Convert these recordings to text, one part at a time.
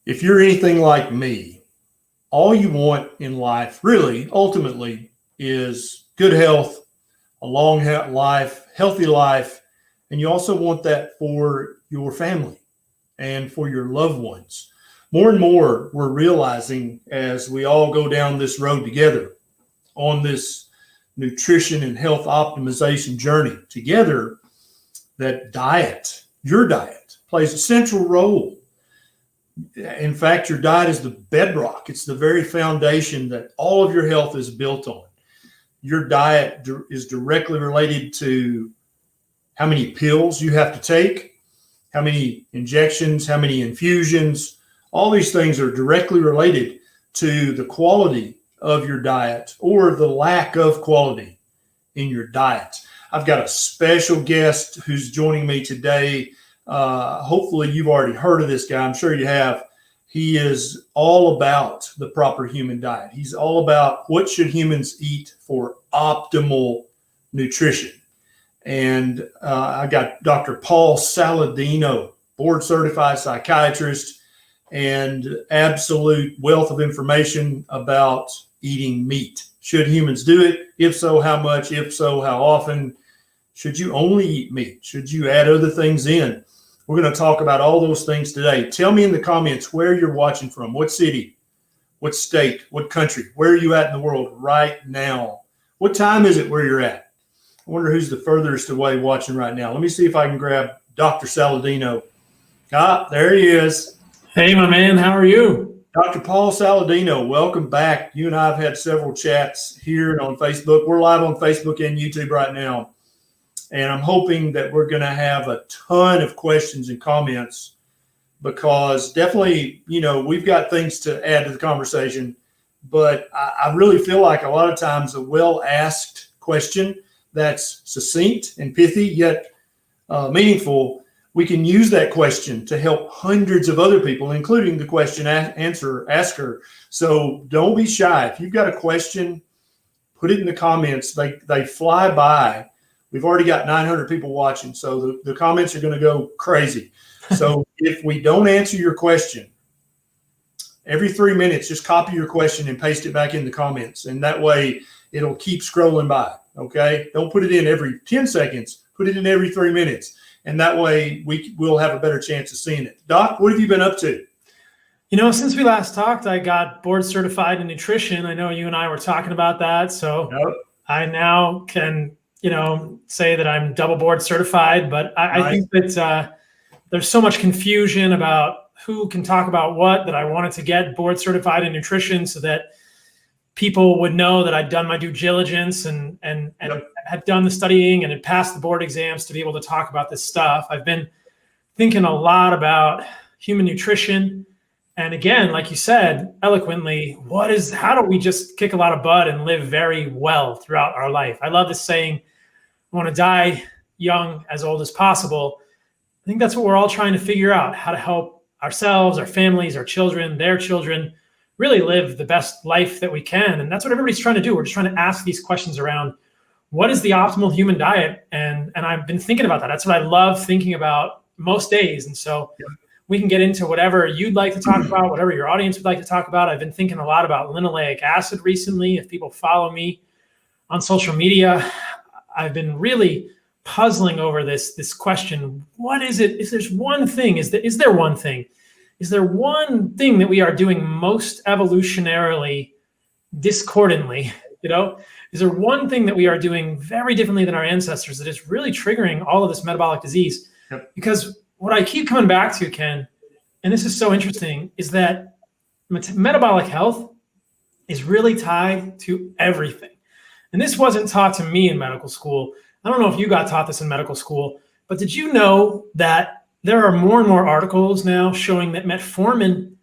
If you're anything like me, all you want in life, really, ultimately, is good health, a long life, healthy life, and you also want that for your family and for your loved ones. More and more, we're realizing as we all go down this road together on this nutrition and health optimization journey together, that diet, your diet, plays a central role. In fact, your diet is the bedrock. It's the very foundation that all of your health is built on. Your diet is directly related to how many pills you have to take, how many injections, how many infusions. All these things are directly related to the quality of your diet or the lack of quality in your diet. I've got a special guest who's joining me today. Hopefully you've already heard of this guy. I'm sure you have. He is all about the proper human diet. He's all about what should humans eat for optimal nutrition. And I got Dr. Paul Saladino, board certified psychiatrist, and absolute wealth of information about eating meat. Should humans do it? If so, how much? If so, how often? Should you only eat meat? Should you add other things in? We're going to talk about all those things today. Tell me in the comments where you're watching from, what city, what state, what country, where are you at in the world right now? What time is it where you're at? I wonder who's the furthest away watching right now. Let me see if I can grab Dr. Saladino. There he is. Hey, my man, how are you? Dr. Paul Saladino, welcome back. You and I have had several chats here and on Facebook. We're live on Facebook and YouTube right now. And I'm hoping that we're going to have a ton of questions and comments because definitely, we've got things to add to the conversation. But I really feel like a lot of times a well-asked question that's succinct and pithy, yet meaningful, we can use that question to help hundreds of other people, including the question asker. So don't be shy. If you've got a question, put it in the comments. They fly by. We've already got 900 people watching, so the comments are going to go crazy. So if we don't answer your question, every 3 minutes, just copy your question and paste it back in the comments. And that way it'll keep scrolling by, okay? Don't put it in every 10 seconds. Put it in every 3 minutes. And that way we'll have a better chance of seeing it. Doc, what have you been up to? Since we last talked, I got board certified in nutrition. I know you and I were talking about that. So I now can say that I'm double board certified, but I think that there's so much confusion about who can talk about what that I wanted to get board certified in nutrition so that people would know that I'd done my due diligence and had done the studying and had passed the board exams to be able to talk about this stuff. I've been thinking a lot about human nutrition. And again, like you said, eloquently, how do we just kick a lot of butt and live very well throughout our life? I love this saying, I want to die young, as old as possible. I think that's what we're all trying to figure out, how to help ourselves, our families, our children, their children, really live the best life that we can. And that's what everybody's trying to do. We're just trying to ask these questions around what is the optimal human diet? And I've been thinking about that. That's what I love thinking about most days. And so we can get into whatever you'd like to talk about, whatever your audience would like to talk about. I've been thinking a lot about linoleic acid recently. If people follow me on social media, I've been really puzzling over this question. What is it? If there's one thing, is there one thing? Is there one thing that we are doing most evolutionarily discordantly? Is there one thing that we are doing very differently than our ancestors that is really triggering all of this metabolic disease? Yep. Because what I keep coming back to, Ken, and this is so interesting, is that metabolic health is really tied to everything. And this wasn't taught to me in medical school. I don't know if you got taught this in medical school, but did you know that there are more and more articles now showing that metformin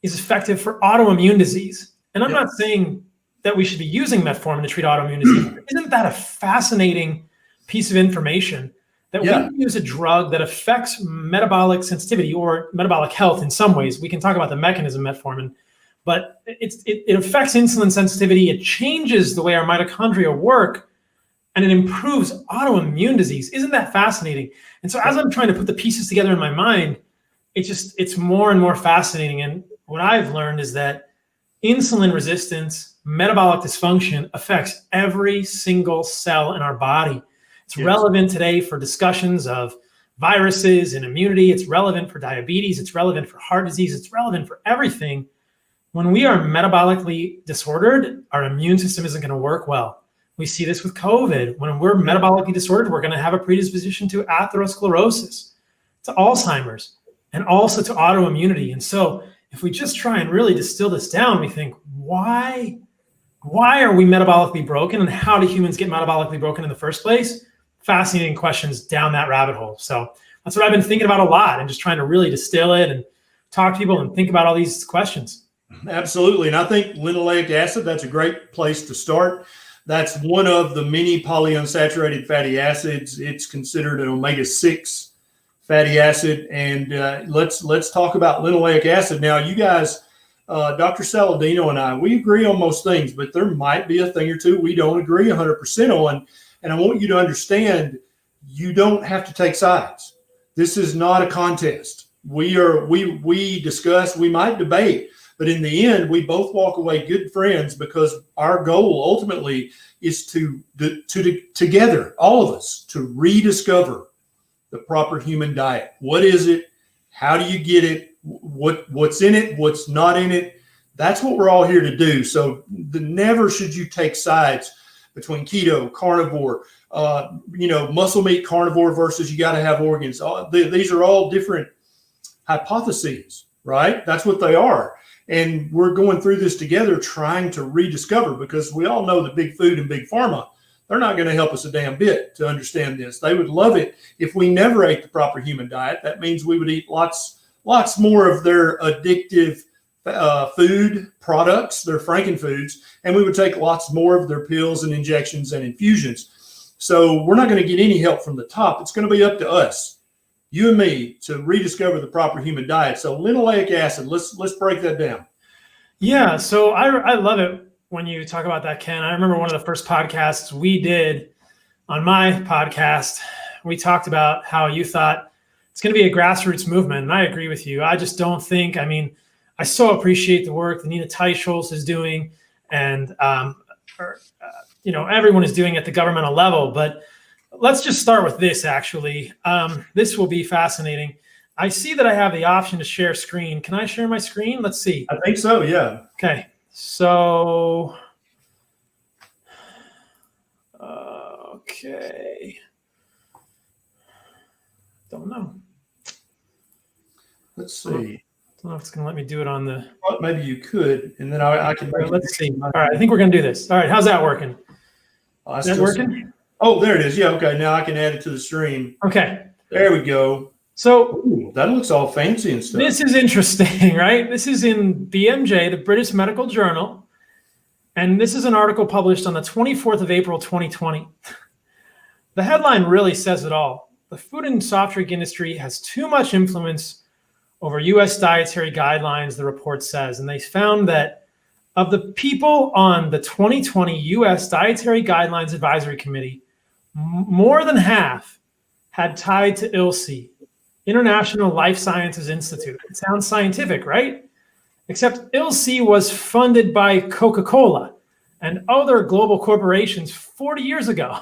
is effective for autoimmune disease? And I'm not saying that we should be using metformin to treat autoimmune disease. Isn't that a fascinating piece of information that we can use a drug that affects metabolic sensitivity or metabolic health in some ways? We can talk about the mechanism of metformin, but it affects insulin sensitivity. It changes the way our mitochondria work, and it improves autoimmune disease. Isn't that fascinating? And so as I'm trying to put the pieces together in my mind, it's more and more fascinating. And what I've learned is that insulin resistance, metabolic dysfunction affects every single cell in our body. It's relevant today for discussions of viruses and immunity. It's relevant for diabetes. It's relevant for heart disease. It's relevant for everything. When we are metabolically disordered, our immune system isn't going to work well. We see this with COVID. When we're metabolically disordered, we're going to have a predisposition to atherosclerosis, to Alzheimer's, and also to autoimmunity. And so if we just try and really distill this down, we think, why are we metabolically broken, and how do humans get metabolically broken in the first place? Fascinating questions down that rabbit hole. So that's what I've been thinking about a lot, and just trying to really distill it and talk to people and think about all these questions. Absolutely. And I think linoleic acid, that's a great place to start. That's one of the many polyunsaturated fatty acids. It's considered an omega-6 fatty acid. And let's talk about linoleic acid. Now, you guys, Dr. Saladino and I, we agree on most things, but there might be a thing or two we don't agree 100% on. And I want you to understand, you don't have to take sides. This is not a contest. We discuss, we might debate, but in the end, we both walk away good friends, because our goal ultimately is to together, all of us, to rediscover the proper human diet. What is it? How do you get it? What's in it? What's not in it? That's what we're all here to do. So never should you take sides between keto, carnivore, muscle meat carnivore versus you got to have organs. These are all different hypotheses, right? That's what they are. And we're going through this together, trying to rediscover, because we all know that big food and big pharma, they're not going to help us a damn bit to understand this. They would love it if we never ate the proper human diet. That means we would eat lots more of their addictive food products, their frankenfoods, and we would take lots more of their pills and injections and infusions. So we're not going to get any help from the top. It's going to be up to us, you and me, to rediscover the proper human diet. So linoleic acid, let's break that down. Yeah, so I love it when you talk about that, Ken. I remember one of the first podcasts we did on my podcast, we talked about how you thought it's going to be a grassroots movement, and I agree with you. I just don't think, I so appreciate the work that Nina Teicholz is doing, and everyone is doing at the governmental level, but let's just start with this, actually. This will be fascinating. I see that I have the option to share screen. Can I share my screen? Let's see. I think so, yeah. Okay. So, okay. Don't know. Let's see. Don't know if it's going to let me do it on the... Well, maybe you could, and then I can... Let's see. All right, I think we're going to do this. All right, how's that working? Is that working? Oh, there it is. Yeah, okay. Now I can add it to the stream. Okay. There we go. So ooh, that looks all fancy and stuff. This is interesting, right? This is in BMJ, the British Medical Journal. And this is an article published on the 24th of April, 2020. The headline really says it all. The food and soft drink industry has too much influence over U.S. dietary guidelines, the report says. And they found that of the people on the 2020 U.S. Dietary Guidelines Advisory Committee, more than half had tied to ILSI, International Life Sciences Institute. It sounds scientific, right? Except ILSI was funded by Coca-Cola and other global corporations 40 years ago.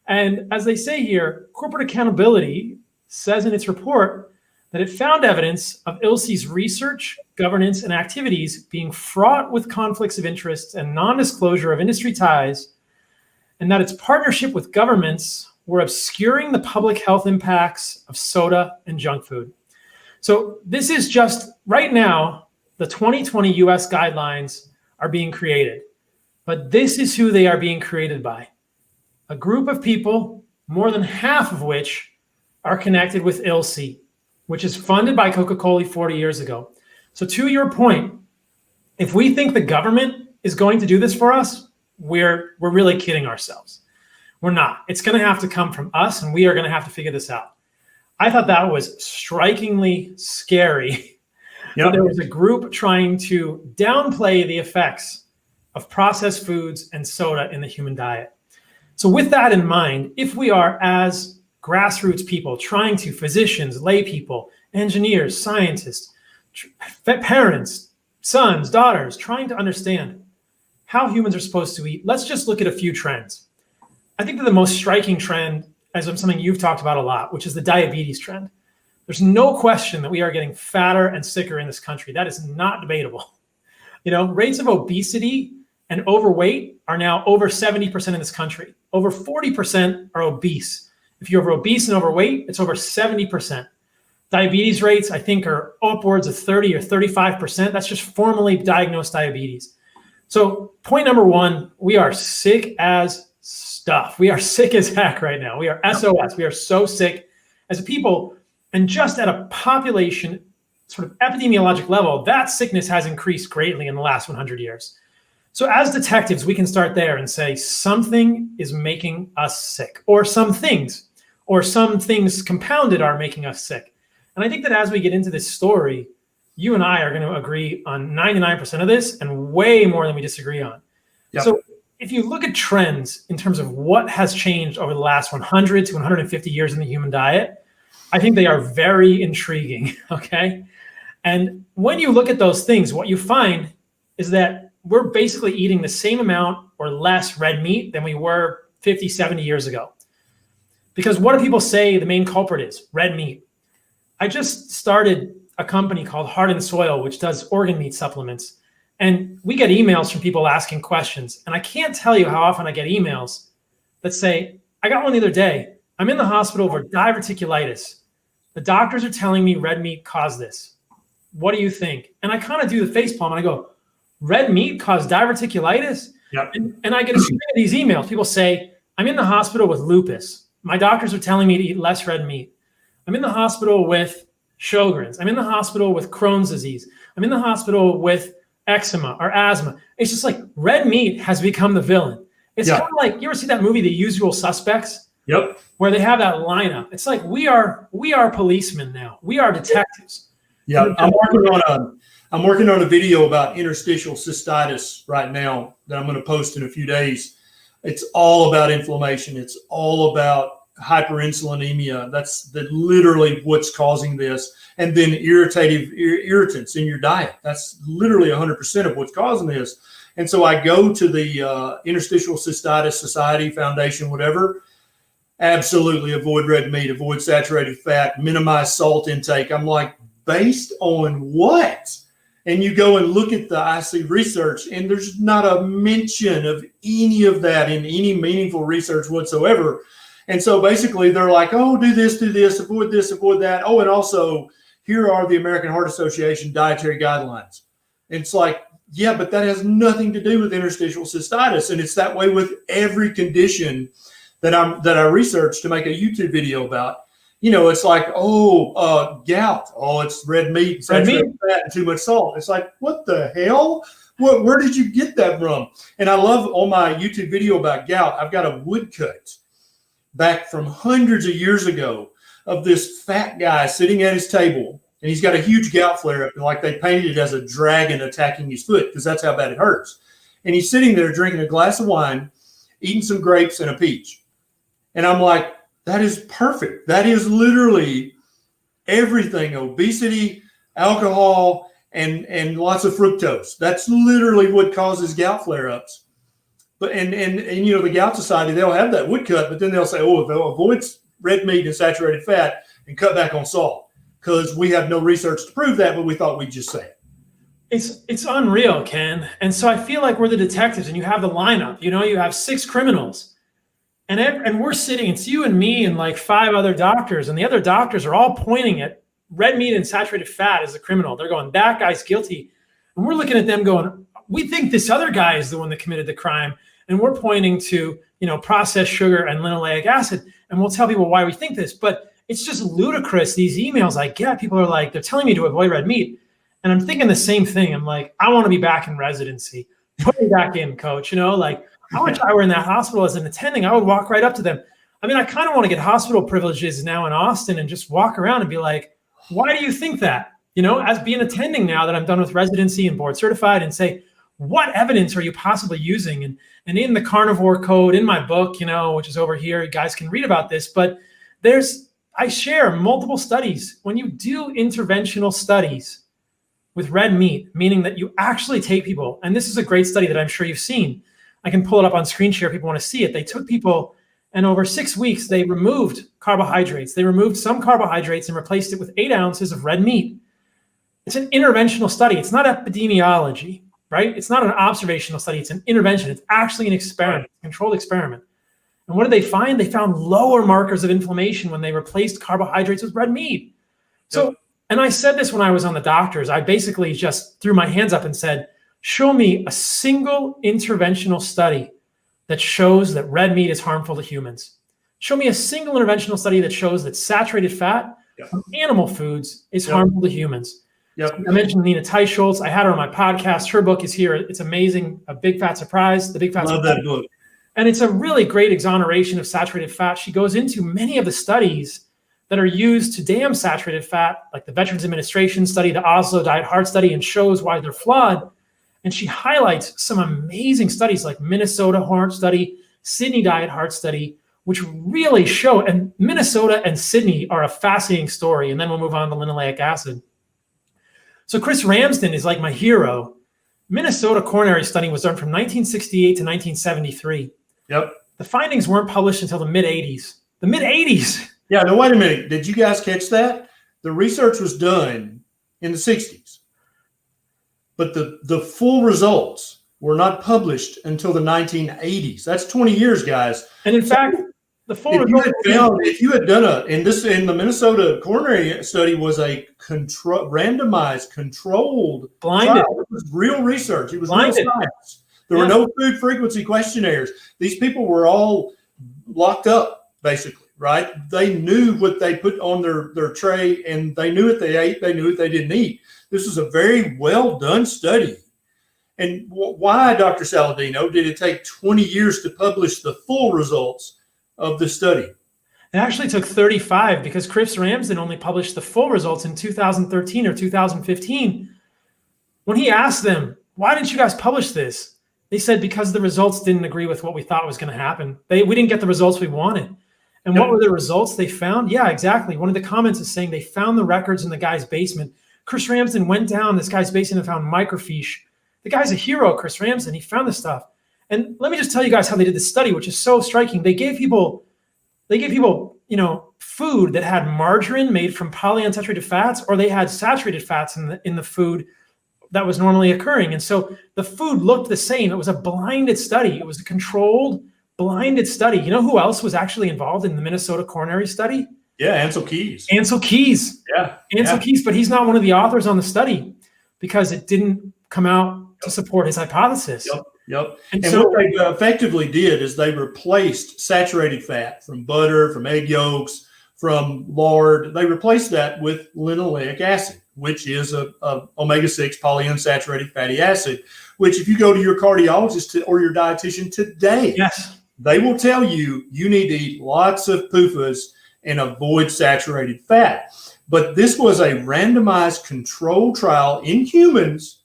And as they say here, corporate accountability says in its report that it found evidence of ILSI's research, governance, and activities being fraught with conflicts of interest and non-disclosure of industry ties, and that its partnership with governments were obscuring the public health impacts of soda and junk food. So this is just, right now, the 2020 US guidelines are being created, but this is who they are being created by. A group of people, more than half of which are connected with ILSI, which is funded by Coca-Cola 40 years ago. So to your point, if we think the government is going to do this for us, we're really kidding ourselves. We're not. It's going to have to come from us, and we are going to have to figure this out. I thought that was strikingly scary. Yep. There was a group trying to downplay the effects of processed foods and soda in the human diet. So with that in mind, if we are, as grassroots people, physicians, lay people, engineers, scientists, parents, sons, daughters, trying to understand how humans are supposed to eat. Let's just look at a few trends. I think that the most striking trend, as something you've talked about a lot, which is the diabetes trend. There's no question that we are getting fatter and sicker in this country. That is not debatable. Rates of obesity and overweight are now over 70% in this country. Over 40% are obese. If you're obese and overweight, it's over 70%. Diabetes rates, I think, are upwards of 30 or 35%. That's just formally diagnosed diabetes. So point number one, we are sick as stuff. We are sick as heck right now. We are SOS. We are so sick as a people. And just at a population sort of epidemiologic level, that sickness has increased greatly in the last 100 years. So as detectives, we can start there and say something is making us sick, or some things compounded are making us sick. And I think that as we get into this story, you and I are going to agree on 99% of this and way more than we disagree on. Yep. So if you look at trends in terms of what has changed over the last 100 to 150 years in the human diet, I think they are very intriguing, okay? And when you look at those things, what you find is that we're basically eating the same amount or less red meat than we were 50, 70 years ago. Because what do people say the main culprit is? Red meat. I just started a company called Heart and Soil, which does organ meat supplements. And we get emails from people asking questions. And I can't tell you how often I get emails that say, I got one the other day. I'm in the hospital for diverticulitis. The doctors are telling me red meat caused this. What do you think? And I kind of do the facepalm and I go, red meat caused diverticulitis? Yep. And I get a string of these emails. People say, I'm in the hospital with lupus. My doctors are telling me to eat less red meat. I'm in the hospital with Sjogren's. I'm in the hospital with Crohn's disease. I'm in the hospital with eczema or asthma. It's just like red meat has become the villain. It's kind of like, you ever see that movie, The Usual Suspects? Yep. Where they have that lineup. It's like we are policemen now. We are detectives. Yeah, I'm working on a video about interstitial cystitis right now that I'm going to post in a few days. It's all about inflammation. It's all about hyperinsulinemia. That's literally what's causing this. And then irritants in your diet. That's literally 100% of what's causing this. And so I go to the Interstitial Cystitis Society Foundation, whatever. Absolutely avoid red meat, avoid saturated fat, minimize salt intake. I'm like, based on what? And you go and look at the IC research, and there's not a mention of any of that in any meaningful research whatsoever. And so basically they're like, oh, do this, avoid that. Oh, and also here are the American Heart Association dietary guidelines. And it's like, yeah, but that has nothing to do with interstitial cystitis. And it's that way with every condition that I researched to make a YouTube video about. It's like, gout. Oh, it's red meat, saturated fat, and too much salt. It's like, what the hell? Where did you get that from? And I love on my YouTube video about gout, I've got a woodcut back from hundreds of years ago of this fat guy sitting at his table, and he's got a huge gout flare up, and like they painted it as a dragon attacking his foot because that's how bad it hurts. And he's sitting there drinking a glass of wine, eating some grapes and a peach. And I'm like, that is perfect. That is literally everything: obesity, alcohol, and lots of fructose. That's literally what causes gout flare-ups. But and the Gout Society, they'll have that woodcut, but then they'll say, they'll avoid red meat and saturated fat and cut back on salt because we have no research to prove that, but we thought we'd just say it. It's unreal, Ken. And so I feel like we're the detectives, and you have the lineup. You have 6 criminals. And we're sitting, it's you and me and like 5 other doctors, and the other doctors are all pointing at red meat and saturated fat as the criminal. They're going, that guy's guilty. And we're looking at them going, we think this other guy is the one that committed the crime. And we're pointing to, processed sugar and linoleic acid. And we'll tell people why we think this. But it's just ludicrous. These emails I get, people are like, they're telling me to avoid red meat. And I'm thinking the same thing. I'm like, I want to be back in residency. Put me back in, coach. I wish I were in that hospital as an attending. I would walk right up to them. I mean, I kind of want to get hospital privileges now in Austin and just walk around and be like, why do you think that? As being attending now that I'm done with residency and board certified, and say, what evidence are you possibly using? And in the carnivore code, in my book, which is over here, you guys can read about this, but I share multiple studies. When you do interventional studies, with red meat, meaning that you actually take people, and this is a great study that I'm sure you've seen. I can pull it up on screen share if people want to see it. They took people, and over 6 weeks, they removed carbohydrates. They removed some carbohydrates and replaced it with 8 ounces of red meat. It's an interventional study. It's not epidemiology, right? It's not an observational study. It's an intervention. It's actually an experiment, a controlled experiment. And what did they find? They found lower markers of inflammation when they replaced carbohydrates with red meat. So, and I said this when I was on the doctors. I basically just threw my hands up and said, show me a single interventional study that shows that red meat is harmful to humans. Show me a single interventional study that shows that saturated fat from animal foods is harmful to humans. So I mentioned Nina Teicholz. I had her on my podcast. Her book is here. It's amazing. A Big Fat Surprise. The Big Fat Surprise. Love that book. And it's a really great exoneration of saturated fat. She goes into many of the studies that are used to damn saturated fat, like the Veterans Administration study, the Oslo Diet Heart study, and shows why they're flawed. And she highlights some amazing studies like Minnesota Heart Study, Sydney Diet Heart Study, which really show, and Minnesota and Sydney are a fascinating story. And then we'll move on to linoleic acid. So Chris Ramsden is like my hero. Minnesota coronary study was done from 1968 to 1973. Yep. The findings weren't published until the mid-'80s. The mid-'80s. Yeah, no, wait a minute. Did you guys catch that? The research was done in the 60s, but the full results were not published until the 1980s. That's 20 years, guys. And in fact, the full if you had done in the Minnesota coronary study was a randomized, controlled, blinded. Trial. It was real research. It was blinded. Real science. There were no food frequency questionnaires. These people were all locked up, basically. Right? They knew what they put on their tray, and they knew what they ate. They knew what they didn't eat. This was a very well done study. And why, Dr. Saladino, did it take 20 years to publish the full results of the study? It actually took 35 because Chris Ramsden only published the full results in 2013 or 2015. When he asked them, why didn't you guys publish this? They said, because the results didn't agree with what we thought was going to happen. We didn't get the results we wanted. And what were the results they found? Yeah, exactly. One of the comments is saying they found the records in the guy's basement. Chris Ramsden went down this guy's basement and found microfiche. The guy's a hero, Chris Ramsden. He found this stuff. And let me just tell you guys how they did this study, which is so striking. They gave people, food that had margarine made from polyunsaturated fats, or they had saturated fats in the food that was normally occurring. And so the food looked the same. It was a blinded study. It was a controlled, blinded study. You know who else was actually involved in the Minnesota coronary study? Yeah, Ansel Keys. Ansel Keys. Yeah. Ansel Keys, but he's not one of the authors on the study because it didn't come out to support his hypothesis. Yep. And so what they effectively did is they replaced saturated fat from butter, from egg yolks, from lard. They replaced that with linoleic acid, which is a omega-6 polyunsaturated fatty acid, which if you go to your cardiologist or your dietitian today, they will tell you you need to eat lots of PUFAs and avoid saturated fat. But this was a randomized controlled trial in humans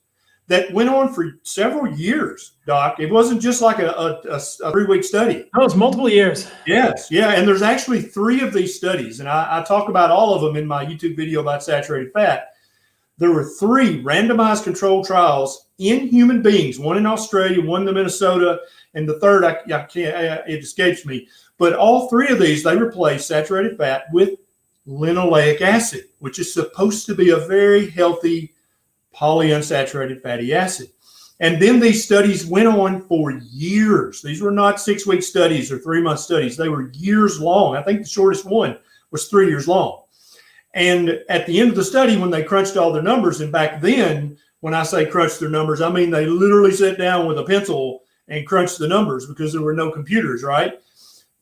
that went on for several years, Doc. It wasn't just like a 3-week study. No, it was multiple years. Yes, yeah. And there's actually 3 of these studies, and I talk about all of them in my YouTube video about saturated fat. There were 3 randomized controlled trials in human beings, one in Australia, one in Minnesota, and the third, I can't, it escapes me. But all 3 of these, they replaced saturated fat with linoleic acid, which is supposed to be a very healthy polyunsaturated fatty acid. And then these studies went on for years. These were not 6-week studies or 3-month studies. They were years long. I think the shortest one was 3 years long. And at the end of the study, when they crunched all their numbers, and back then, when I say crunch their numbers, I mean they literally sat down with a pencil and crunched the numbers because there were no computers, right?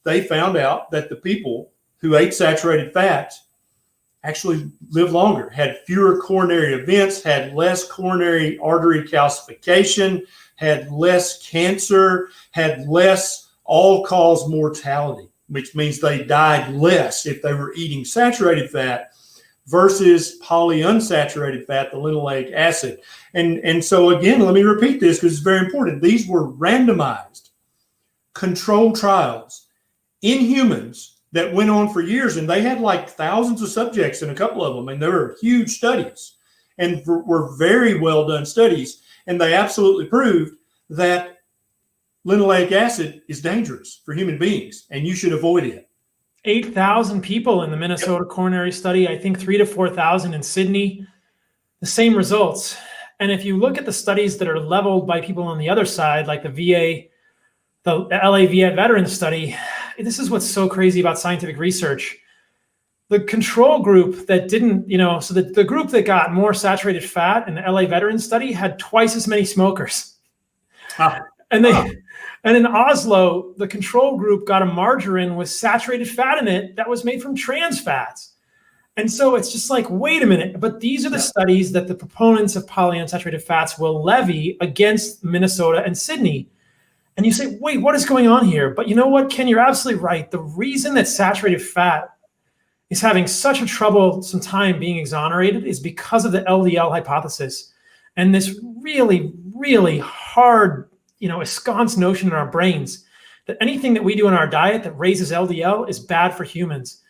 They found out that the people who ate saturated fats actually lived longer, had fewer coronary events, had less coronary artery calcification, had less cancer, had less all-cause mortality, which means they died less if they were eating saturated fat versus polyunsaturated fat, the linoleic acid. And so again, let me repeat this because it's very important. These were randomized controlled trials in humans that went on for years, and they had like thousands of subjects in a couple of them, and they were huge studies. and were very well done studies. And they absolutely proved that linoleic acid is dangerous for human beings, and you should avoid it. 8,000 people in the Minnesota coronary study, I think 3,000 to 4,000 in Sydney, the same results. And if you look at the studies that are leveled by people on the other side, like the VA, the LA VA veteran study, this is what's so crazy about scientific research. The control group that didn't, so the group that got more saturated fat in the LA veteran study had twice as many smokers. And in Oslo, the control group got a margarine with saturated fat in it that was made from trans fats. And so it's just like, wait a minute, but these are the studies that the proponents of polyunsaturated fats will levy against Minnesota and Sydney. And you say, wait, what is going on here? But you know what, Ken, you're absolutely right. The reason that saturated fat is having such a troublesome time being exonerated is because of the LDL hypothesis. And this really, really hard, ensconced notion in our brains that anything that we do in our diet that raises LDL is bad for humans.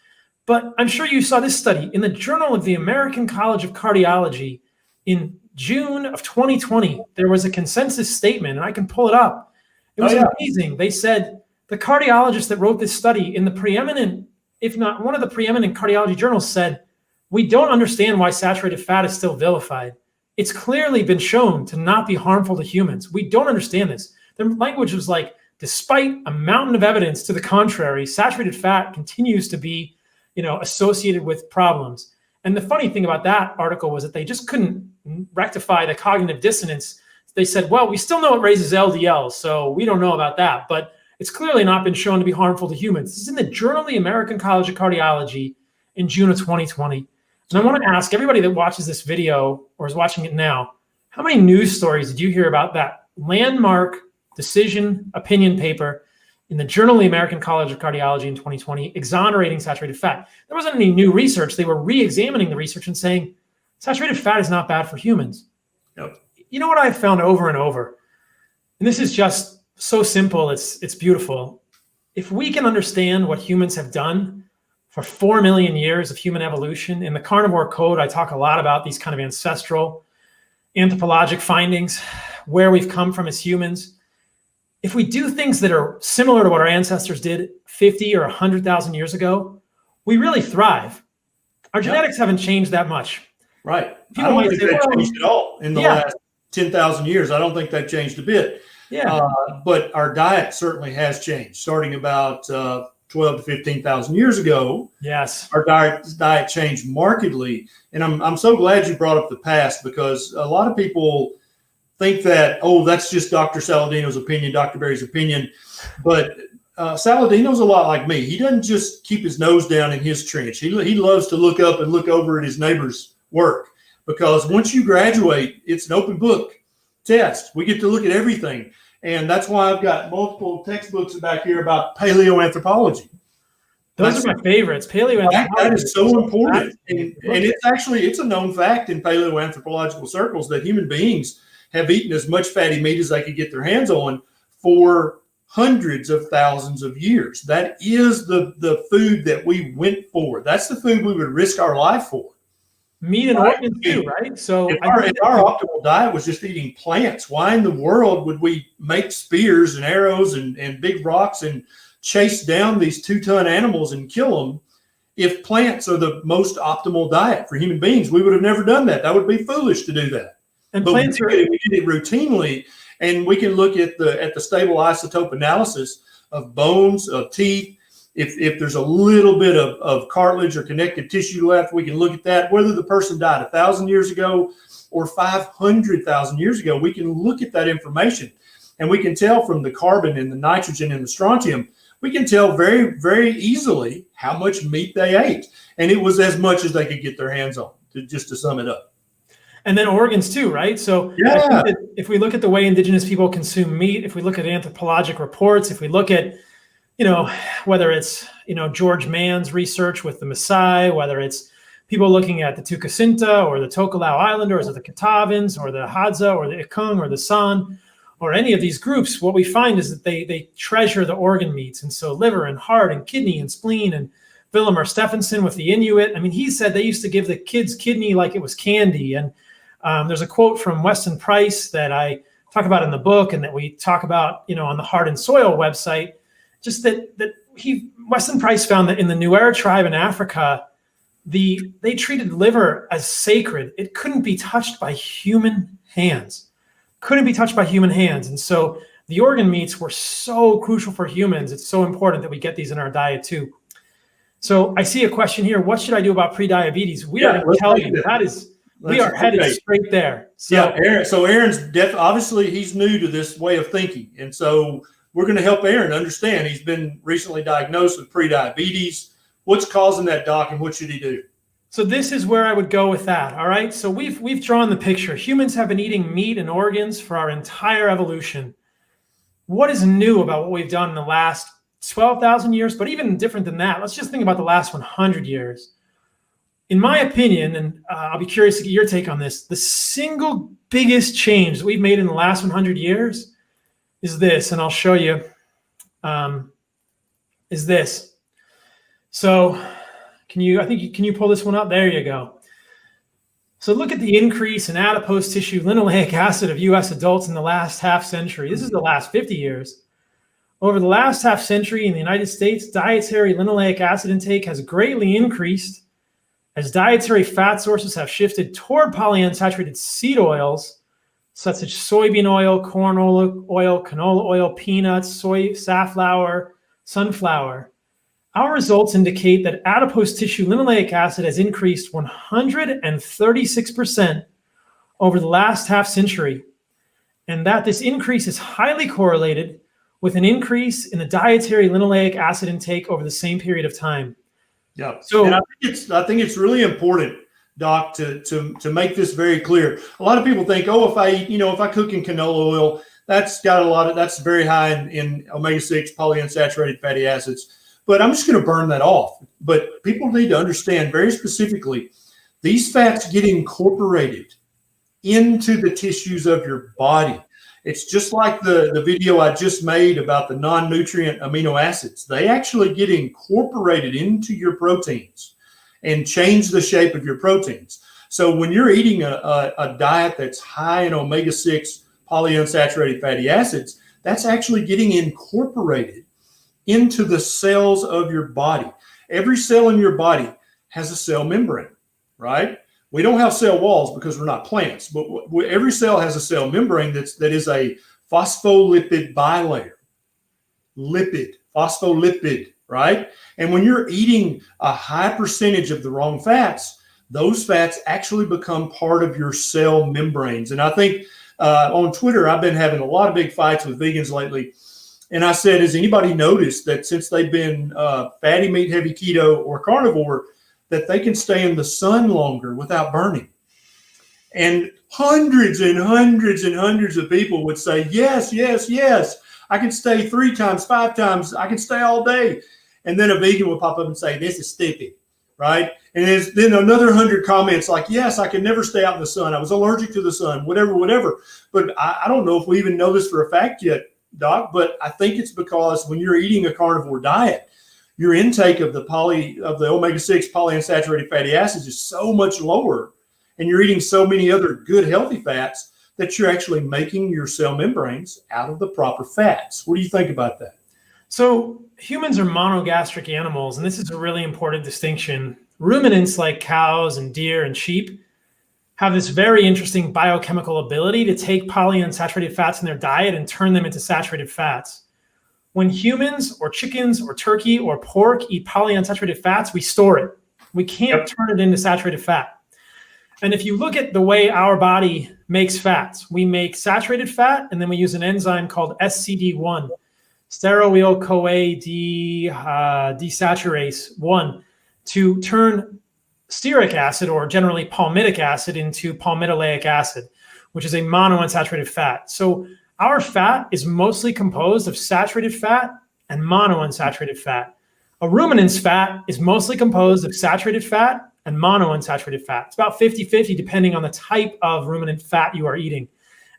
But I'm sure you saw this study in the Journal of the American College of Cardiology in June of 2020. There was a consensus statement, and I can pull it up. It was amazing. They said the cardiologist that wrote this study in the preeminent, if not one of the preeminent cardiology journals, said, we don't understand why saturated fat is still vilified. It's clearly been shown to not be harmful to humans. We don't understand this. Their language was like, despite a mountain of evidence to the contrary, saturated fat continues to be associated with problems. And the funny thing about that article was that they just couldn't rectify the cognitive dissonance. They said, well, we still know it raises LDL, so we don't know about that, but it's clearly not been shown to be harmful to humans. This is in the Journal of the American College of Cardiology in June of 2020. And I want to ask everybody that watches this video or is watching it now, how many news stories did you hear about that landmark decision opinion paper in the Journal of the American College of Cardiology in 2020, exonerating saturated fat? There wasn't any new research. They were re-examining the research and saying, saturated fat is not bad for humans. Yep. You know what I've found over and over? And this is just so simple, it's beautiful. If we can understand what humans have done for 4 million years of human evolution, in the carnivore code, I talk a lot about these kind of ancestral anthropologic findings, where we've come from as humans. If we do things that are similar to what our ancestors did 50 or 100,000 years ago, we really thrive. Our genetics haven't changed that much. Right. I don't think that changed at all in the last 10,000 years. I don't think that changed a bit. But our diet certainly has changed, starting about 12 to 15,000 years ago. Yes. Our diet changed markedly. And I'm so glad you brought up the past, because a lot of people think that, that's just Dr. Saladino's opinion, Dr. Berry's opinion. But Saladino's a lot like me. He doesn't just keep his nose down in his trench. He loves to look up and look over at his neighbor's work, because once you graduate, it's an open book test. We get to look at everything. And that's why I've got multiple textbooks back here about paleoanthropology. Those are my favorites. Paleoanthropology. That is so important. And it's a known fact in paleoanthropological circles that human beings have eaten as much fatty meat as they could get their hands on for hundreds of thousands of years. That is the food that we went for. That's the food we would risk our life for. Meat and organs too, right? So if our optimal diet was just eating plants, why in the world would we make spears and arrows and big rocks and chase down these 2-ton animals and kill them? If plants are the most optimal diet for human beings, we would have never done that. That would be foolish to do that. And but plants we did it routinely, and we can look at the stable isotope analysis of bones, of teeth. If there's a little bit of cartilage or connective tissue left, we can look at that. Whether the person died 1,000 years ago or 500,000 years ago, we can look at that information, and we can tell from the carbon and the nitrogen and the strontium, we can tell very, very easily how much meat they ate. And it was as much as they could get their hands on, just to sum it up. And then organs too, right? So I think that if we look at the way indigenous people consume meat, if we look at anthropologic reports, if we look at whether it's, George Mann's research with the Maasai, whether it's people looking at the Tukasinta or the Tokelau Islanders or the Katavans or the Hadza or the Ikung or the San or any of these groups, what we find is that they treasure the organ meats. And so liver and heart and kidney and spleen, and Vilhjalmur Stephenson with the Inuit. I mean, he said they used to give the kids kidney like it was candy. And There's a quote from Weston Price that I talk about in the book, and that we talk about, on the Heart and Soil website. Just Weston Price found that in the Nuer tribe in Africa, they treated liver as sacred. It couldn't be touched by human hands. And so the organ meats were so crucial for humans. It's so important that we get these in our diet too. So I see a question here. What should I do about prediabetes? We are going to tell you we are headed straight there. So, Aaron. So Aaron's obviously he's new to this way of thinking. And so we're going to help Aaron understand. He's been recently diagnosed with prediabetes. What's causing that, Doc, and what should he do? So this is where I would go with that. All right. So we've drawn the picture. Humans have been eating meat and organs for our entire evolution. What is new about what we've done in the last 12,000 years, but even different than that? Let's just think about the last 100 years. In my opinion, and I'll be curious to get your take on this, the single biggest change that we've made in the last 100 years is this, and I'll show you, is this. So can you pull this one up? There you go. So look at the increase in adipose tissue linoleic acid of U.S. adults in the last half century. This is the last 50 years. Over the last half century in the United States, dietary linoleic acid intake has greatly increased as dietary fat sources have shifted toward polyunsaturated seed oils, such as soybean oil, corn oil, canola oil, peanuts, soy, safflower, sunflower. Our results indicate that adipose tissue linoleic acid has increased 136% over the last half century, and that this increase is highly correlated with an increase in the dietary linoleic acid intake over the same period of time. Yeah. So and I think it's really important, Doc, to make this very clear. A lot of people think, if I cook in canola oil, that's very high in omega-6 polyunsaturated fatty acids. But I'm just going to burn that off. But people need to understand very specifically, these fats get incorporated into the tissues of your body. It's just like the video I just made about the non-nutrient amino acids. They actually get incorporated into your proteins and change the shape of your proteins. So when you're eating a diet that's high in omega-6 polyunsaturated fatty acids, that's actually getting incorporated into the cells of your body. Every cell in your body has a cell membrane, right? We don't have cell walls because we're not plants, but every cell has a cell membrane that is a phospholipid bilayer. Phospholipid, right? And when you're eating a high percentage of the wrong fats, those fats actually become part of your cell membranes. And I think on Twitter, I've been having a lot of big fights with vegans lately. And I said, has anybody noticed that since they've been fatty meat, heavy keto, or carnivore, that they can stay in the sun longer without burning? And hundreds and hundreds and hundreds of people would say, yes, yes, yes. I can stay 3 times, 5 times. I can stay all day. And then a vegan would pop up and say, this is stupid, right? And then another 100 comments like, yes, I can never stay out in the sun. I was allergic to the sun, whatever. But I don't know if we even know this for a fact yet, Doc, but I think it's because when you're eating a carnivore diet, your intake of the omega-6 polyunsaturated fatty acids is so much lower, and you're eating so many other good healthy fats that you're actually making your cell membranes out of the proper fats. What do you think about that? So humans are monogastric animals, and this is a really important distinction. Ruminants like cows and deer and sheep have this very interesting biochemical ability to take polyunsaturated fats in their diet and turn them into saturated fats. When humans or chickens or turkey or pork eat polyunsaturated fats, we store it. We can't turn it into saturated fat. And if you look at the way our body makes fats, we make saturated fat, and then we use an enzyme called SCD1, stearoyl-CoA desaturase 1, to turn stearic acid, or generally palmitic acid, into palmitoleic acid, which is a monounsaturated fat. So our fat is mostly composed of saturated fat and monounsaturated fat. A ruminant's fat is mostly composed of saturated fat and monounsaturated fat. It's about 50-50 depending on the type of ruminant fat you are eating.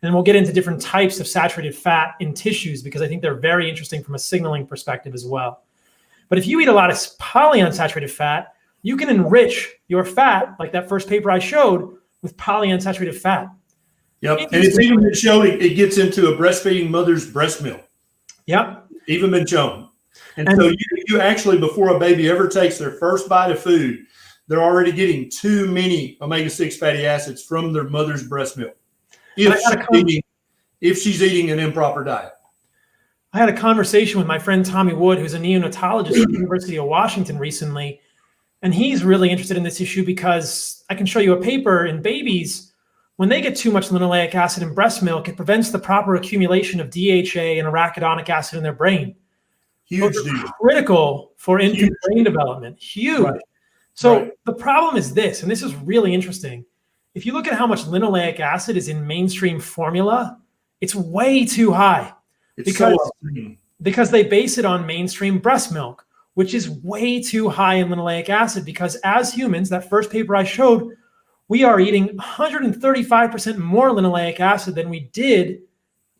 And we'll get into different types of saturated fat in tissues because I think they're very interesting from a signaling perspective as well. But if you eat a lot of polyunsaturated fat, you can enrich your fat, like that first paper I showed, with polyunsaturated fat. Yep. And it's even been shown it gets into a breastfeeding mother's breast milk. Yep. Even been shown. And so you actually, before a baby ever takes their first bite of food, they're already getting too many omega-6 fatty acids from their mother's breast milk if she's eating an improper diet. I had a conversation with my friend Tommy Wood, who's a neonatologist at the University of Washington recently, and he's really interested in this issue because I can show you a paper in babies. When they get too much linoleic acid in breast milk, it prevents the proper accumulation of DHA and arachidonic acid in their brain. Huge critical for infant brain development. Huge. Right. So the problem is this, and this is really interesting. If you look at how much linoleic acid is in mainstream formula, it's way too high. Because they base it on mainstream breast milk, which is way too high in linoleic acid, because as humans, that first paper I showed, we are eating 135% more linoleic acid than we did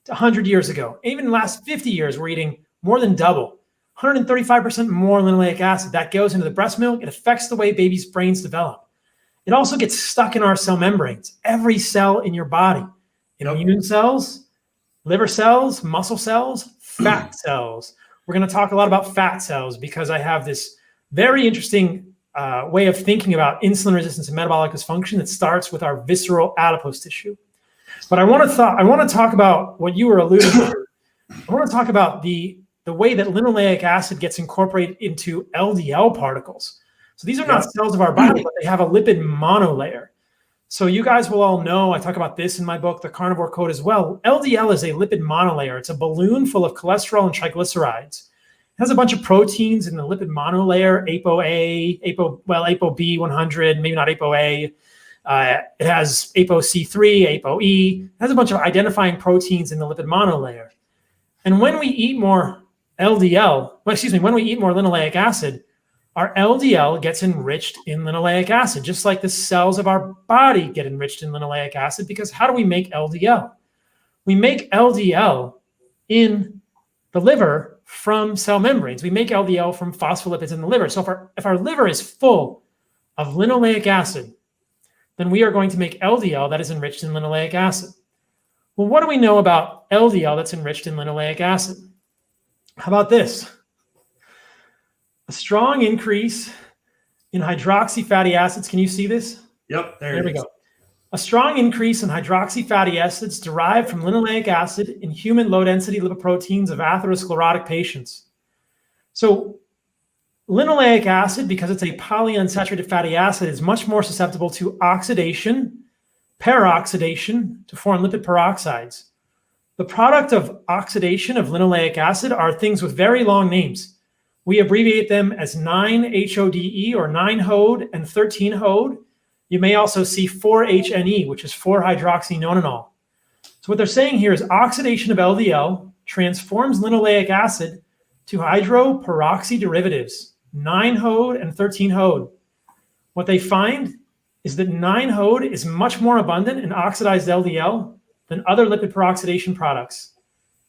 100 years ago. Even in the last 50 years, we're eating more than double, 135% more linoleic acid. That goes into the breast milk. It affects the way babies' brains develop. It also gets stuck in our cell membranes, every cell in your body, immune cells, liver cells, muscle cells, fat cells. We're going to talk a lot about fat cells because I have this very interesting way of thinking about insulin resistance and metabolic dysfunction that starts with our visceral adipose tissue. But I want to talk about what you were alluding to. I want to talk about the way that linoleic acid gets incorporated into LDL particles. So these are not cells of our body, but they have a lipid monolayer. So you guys will all know, I talk about this in my book, The Carnivore Code, as well. LDL is a lipid monolayer. It's a balloon full of cholesterol and triglycerides. It has a bunch of proteins in the lipid monolayer, ApoA, ApoB 100, maybe not ApoA. It has ApoC3, ApoE. It has a bunch of identifying proteins in the lipid monolayer. And when we eat more when we eat more linoleic acid, our LDL gets enriched in linoleic acid, just like the cells of our body get enriched in linoleic acid. Because how do we make LDL? We make LDL in the liver from cell membranes. We make LDL from phospholipids in the liver. So if our liver is full of linoleic acid, then we are going to make LDL that is enriched in linoleic acid. Well, what do we know about LDL that's enriched in linoleic acid? How about this? A strong increase in hydroxy fatty acids. Can you see this? Yep, there we go. A strong increase in hydroxy fatty acids derived from linoleic acid in human low-density lipoproteins of atherosclerotic patients. So linoleic acid, because it's a polyunsaturated fatty acid, is much more susceptible to oxidation, peroxidation, to form lipid peroxides. The product of oxidation of linoleic acid are things with very long names. We abbreviate them as 9-HODE or 9-HODE and 13-HODE. You may also see 4-HNE, which is 4-hydroxynonenal. So what they're saying here is oxidation of LDL transforms linoleic acid to hydroperoxy derivatives, 9-HODE and 13-HODE. What they find is that 9-HODE is much more abundant in oxidized LDL than other lipid peroxidation products.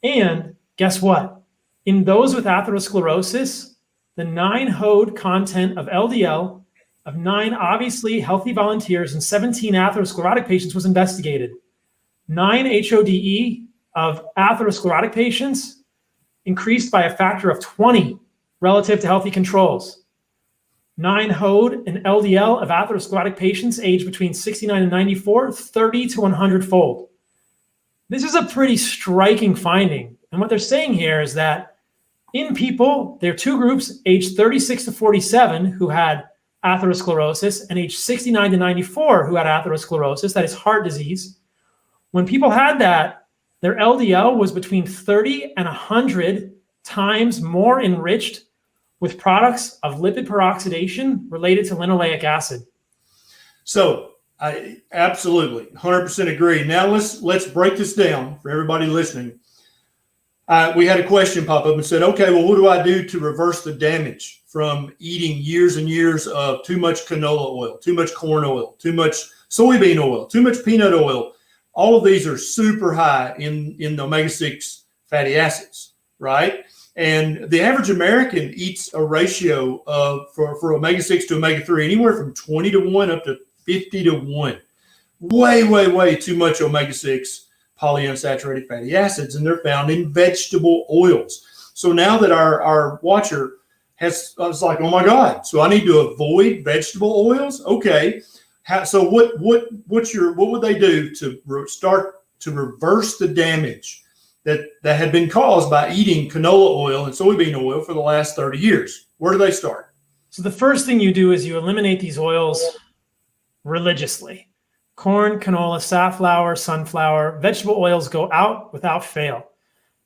And guess what? In those with atherosclerosis, the 9-HODE content of LDL of 9 obviously healthy volunteers and 17 atherosclerotic patients was investigated. 9-HODE of atherosclerotic patients increased by a factor of 20 relative to healthy controls. 9-HODE and LDL of atherosclerotic patients aged between 69 and 94, 30 to 100-fold. This is a pretty striking finding. And what they're saying here is that in people, there are two groups, aged 36 to 47, who had atherosclerosis, and age 69 to 94 who had atherosclerosis, that is heart disease. When people had that, their LDL was between 30 and 100 times more enriched with products of lipid peroxidation related to linoleic acid. So I absolutely 100% agree. Now let's break this down for everybody listening. We had a question pop up and said, okay, well, what do I do to reverse the damage from eating years and years of too much canola oil, too much corn oil, too much soybean oil, too much peanut oil? All of these are super high in the omega-6 fatty acids, right? And the average American eats a ratio of for omega-6 to omega-3 anywhere from 20 to 1 up to 50 to 1. way too much omega-6 polyunsaturated fatty acids, and they're found in vegetable oils. So now that our watcher I was like, oh my God, so I need to avoid vegetable oils? Okay. So what would they do to start to reverse the damage that had been caused by eating canola oil and soybean oil for the last 30 years? Where do they start? So the first thing you do is you eliminate these oils religiously. Corn, canola, safflower, sunflower, vegetable oils go out without fail.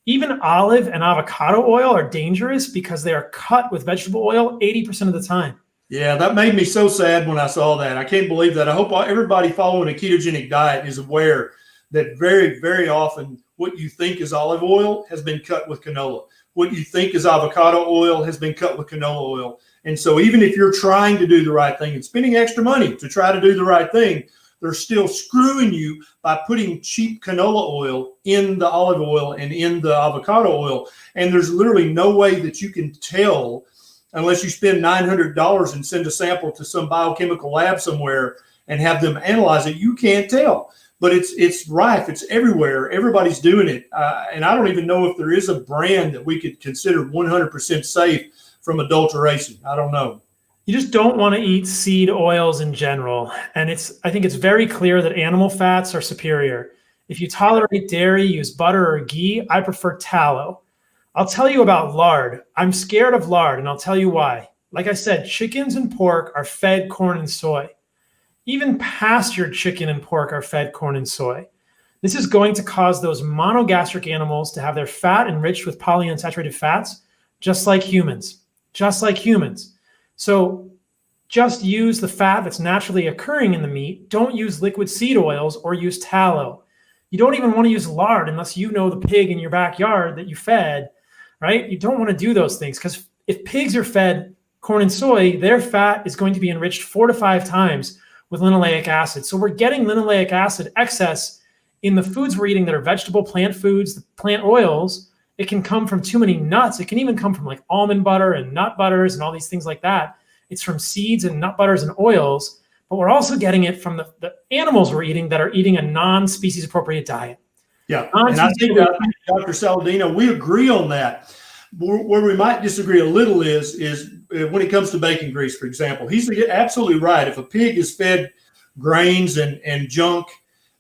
Even olive and avocado oil are dangerous because they are cut with vegetable oil 80% of the time. Yeah, that made me so sad when I saw that. I can't believe that. I hope everybody following a ketogenic diet is aware that very often what you think is olive oil has been cut with canola. What you think is avocado oil has been cut with canola oil. And so even if you're trying to do the right thing and spending extra money to try to do the right thing, they're still screwing you by putting cheap canola oil in the olive oil and in the avocado oil. And there's literally no way that you can tell unless you spend $900 and send a sample to some biochemical lab somewhere and have them analyze it. You can't tell. But it's rife. It's everywhere. Everybody's doing it. And I don't even know if there is a brand that we could consider 100% safe from adulteration. I don't know. You just don't want to eat seed oils in general. And I think it's very clear that animal fats are superior. If you tolerate dairy, use butter or ghee. I prefer tallow. I'll tell you about lard. I'm scared of lard, and I'll tell you why. Like I said, chickens and pork are fed corn and soy. Even pastured chicken and pork are fed corn and soy. This is going to cause those monogastric animals to have their fat enriched with polyunsaturated fats, just like humans. So just use the fat that's naturally occurring in the meat. Don't use liquid seed oils or use tallow. You don't even want to use lard unless you know the pig in your backyard that you fed, right? You don't want to do those things because if pigs are fed corn and soy, their fat is going to be enriched 4 to 5 times with linoleic acid. So we're getting linoleic acid excess in the foods we're eating that are vegetable, plant foods, the plant oils. It can come from too many nuts. It can even come from like almond butter and nut butters and all these things like that. It's from seeds and nut butters and oils, but we're also getting it from the animals we're eating that are eating a non-species appropriate diet. Yeah, and I think Dr. Saladino, we agree on that. Where we might disagree a little is when it comes to bacon grease, for example. He's absolutely right. If a pig is fed grains and junk,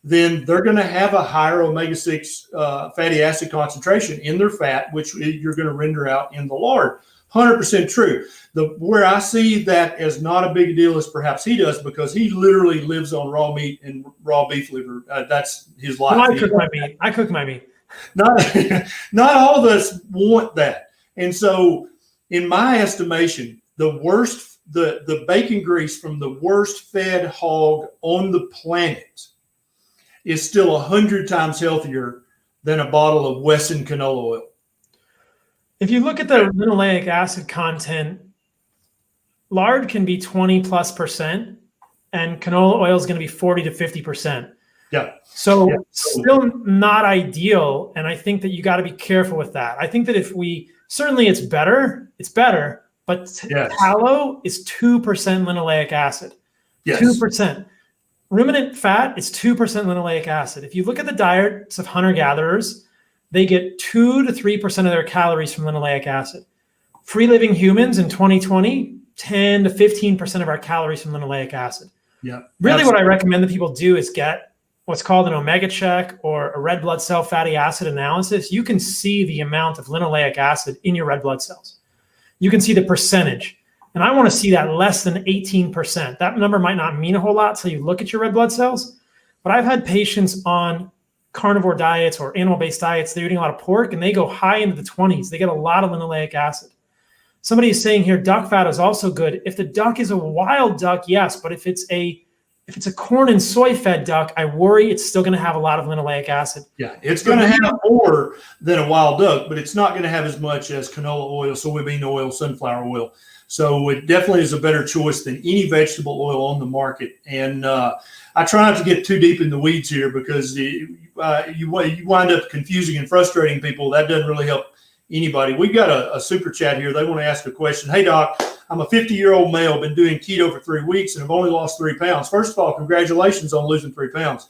then they're going to have a higher omega-6 fatty acid concentration in their fat, which you're going to render out in the lard. 100% true. Where I see that as not a big deal as perhaps he does, because he literally lives on raw meat and raw beef liver. That's his life. Well, I cook my meat. Not all of us want that. And so in my estimation, the bacon grease from the worst fed hog on the planet is still 100 times healthier than a bottle of Wesson canola oil. If you look at the linoleic acid content, lard can be 20+%, and canola oil is going to be 40 to 50%. Yeah. So still not ideal. And I think that you got to be careful with that. I think that certainly it's better, but tallow is 2% linoleic acid. Yes. 2%. Ruminant fat is 2% linoleic acid. If you look at the diets of hunter-gatherers, they get 2 to 3% of their calories from linoleic acid. Free-living humans in 2020, 10 to 15% of our calories from linoleic acid. Yeah. Really what I recommend that people do is get what's called an omega check or a red blood cell fatty acid analysis. You can see the amount of linoleic acid in your red blood cells. You can see the percentage. And I want to see that less than 18%. That number might not mean a whole lot till you look at your red blood cells. But I've had patients on carnivore diets or animal-based diets, they're eating a lot of pork and they go high into the 20s. They get a lot of linoleic acid. Somebody is saying here, duck fat is also good. If the duck is a wild duck, yes, but if it's a corn and soy fed duck, I worry it's still going to have a lot of linoleic acid. Yeah, it's going to have more than a wild duck, but it's not going to have as much as canola oil, soybean oil, sunflower oil. So it definitely is a better choice than any vegetable oil on the market. And I try not to get too deep in the weeds here because you wind up confusing and frustrating people. That doesn't really help anybody. We've got a super chat here. They want to ask a question. Hey, Doc, I'm a 50-year-old male, been doing keto for 3 weeks, and have only lost 3 pounds. First of all, congratulations on losing 3 pounds.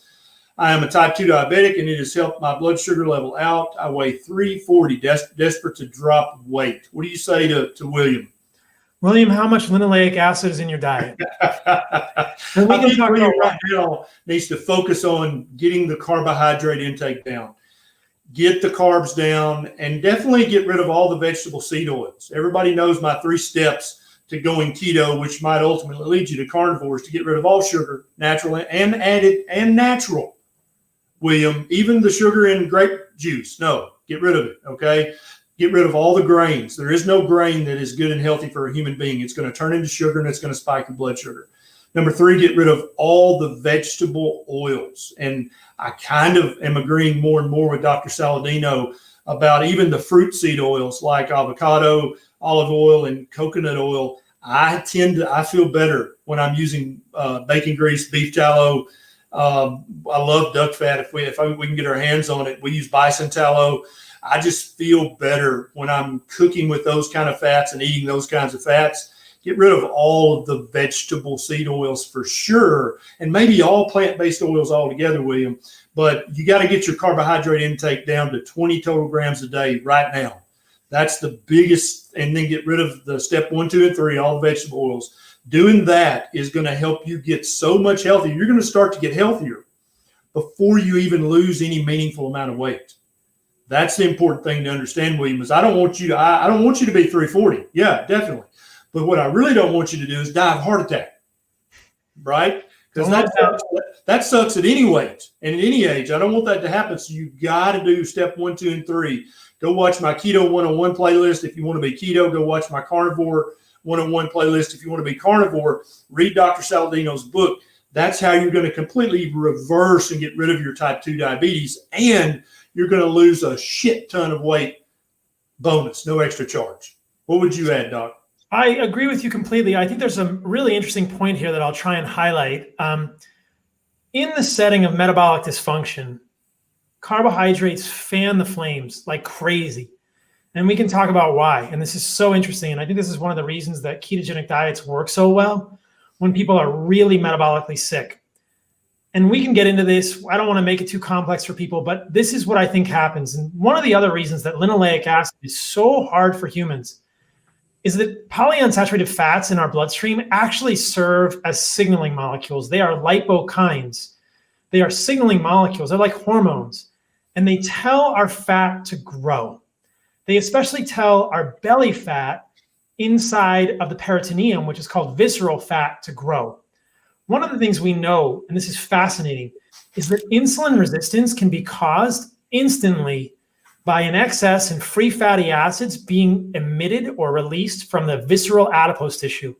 I am a type 2 diabetic, and it has helped my blood sugar level out. I weigh 340, desperate to drop weight. What do you say to William? William, how much linoleic acid is in your diet? And we can talk about right now needs to focus on getting the carbohydrate intake down. Get the carbs down, and definitely get rid of all the vegetable seed oils. Everybody knows my 3 steps to going keto, which might ultimately lead you to carnivores, to get rid of all sugar, natural and added and natural. William, even the sugar in grape juice, no, get rid of it, okay? Get rid of all the grains. There is no grain that is good and healthy for a human being. It's going to turn into sugar, and it's going to spike your blood sugar. Number 3, get rid of all the vegetable oils. And I kind of am agreeing more and more with Dr. Saladino about even the fruit seed oils like avocado, olive oil, and coconut oil. I feel better when I'm using bacon grease, beef tallow. I love duck fat. If we can get our hands on it, we use bison tallow. I just feel better when I'm cooking with those kind of fats and eating those kinds of fats. Get rid of all of the vegetable seed oils for sure, and maybe all plant-based oils altogether, William. But you got to get your carbohydrate intake down to 20 total grams a day right now. That's the biggest, and then get rid of the step 1, 2, and 3, all the vegetable oils. Doing that is going to help you get so much healthier. You're going to start to get healthier before you even lose any meaningful amount of weight. That's the important thing to understand, William, is I don't want you to be 340. Yeah, definitely. But what I really don't want you to do is die of a heart attack, right? Because that sucks at any weight and at any age. I don't want that to happen. So you got to do step 1, 2, and 3. Go watch my Keto 101 playlist if you want to be keto. Go watch my Carnivore 101 playlist if you want to be carnivore. Read Dr. Saladino's book. That's how you're going to completely reverse and get rid of your type 2 diabetes, and you're going to lose a shit ton of weight. Bonus, no extra charge. What would you add, Doc? I agree with you completely. I think there's a really interesting point here that I'll try and highlight. In the setting of metabolic dysfunction, carbohydrates fan the flames like crazy. And we can talk about why. And this is so interesting. And I think this is one of the reasons that ketogenic diets work so well when people are really metabolically sick. And we can get into this. I don't want to make it too complex for people, but this is what I think happens. And one of the other reasons that linoleic acid is so hard for humans is that polyunsaturated fats in our bloodstream actually serve as signaling molecules. They are lipokines. They are signaling molecules. They're like hormones. And they tell our fat to grow. They especially tell our belly fat inside of the peritoneum, which is called visceral fat, to grow. One of the things we know, and this is fascinating, is that insulin resistance can be caused instantly by an excess in free fatty acids being emitted or released from the visceral adipose tissue.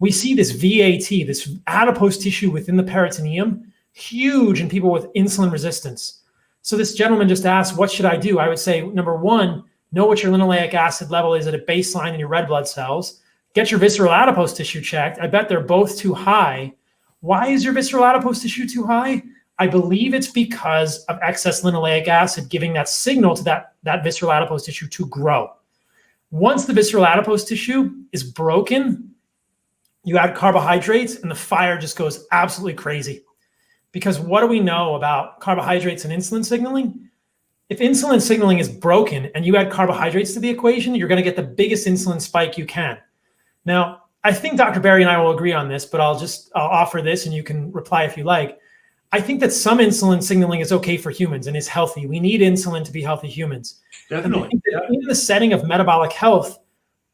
We see this VAT, this adipose tissue within the peritoneum, huge in people with insulin resistance. So this gentleman just asked, what should I do? I would say, number 1, know what your linoleic acid level is at a baseline in your red blood cells. Get your visceral adipose tissue checked. I bet they're both too high. Why is your visceral adipose tissue too high? I believe it's because of excess linoleic acid giving that signal to that visceral adipose tissue to grow. Once the visceral adipose tissue is broken, you add carbohydrates and the fire just goes absolutely crazy. Because what do we know about carbohydrates and insulin signaling? If insulin signaling is broken and you add carbohydrates to the equation, you're going to get the biggest insulin spike you can. Now, I think Dr. Berry and I will agree on this, but I'll offer this and you can reply if you like. I think that some insulin signaling is okay for humans and is healthy. We need insulin to be healthy humans. Definitely. And I think that in the setting of metabolic health,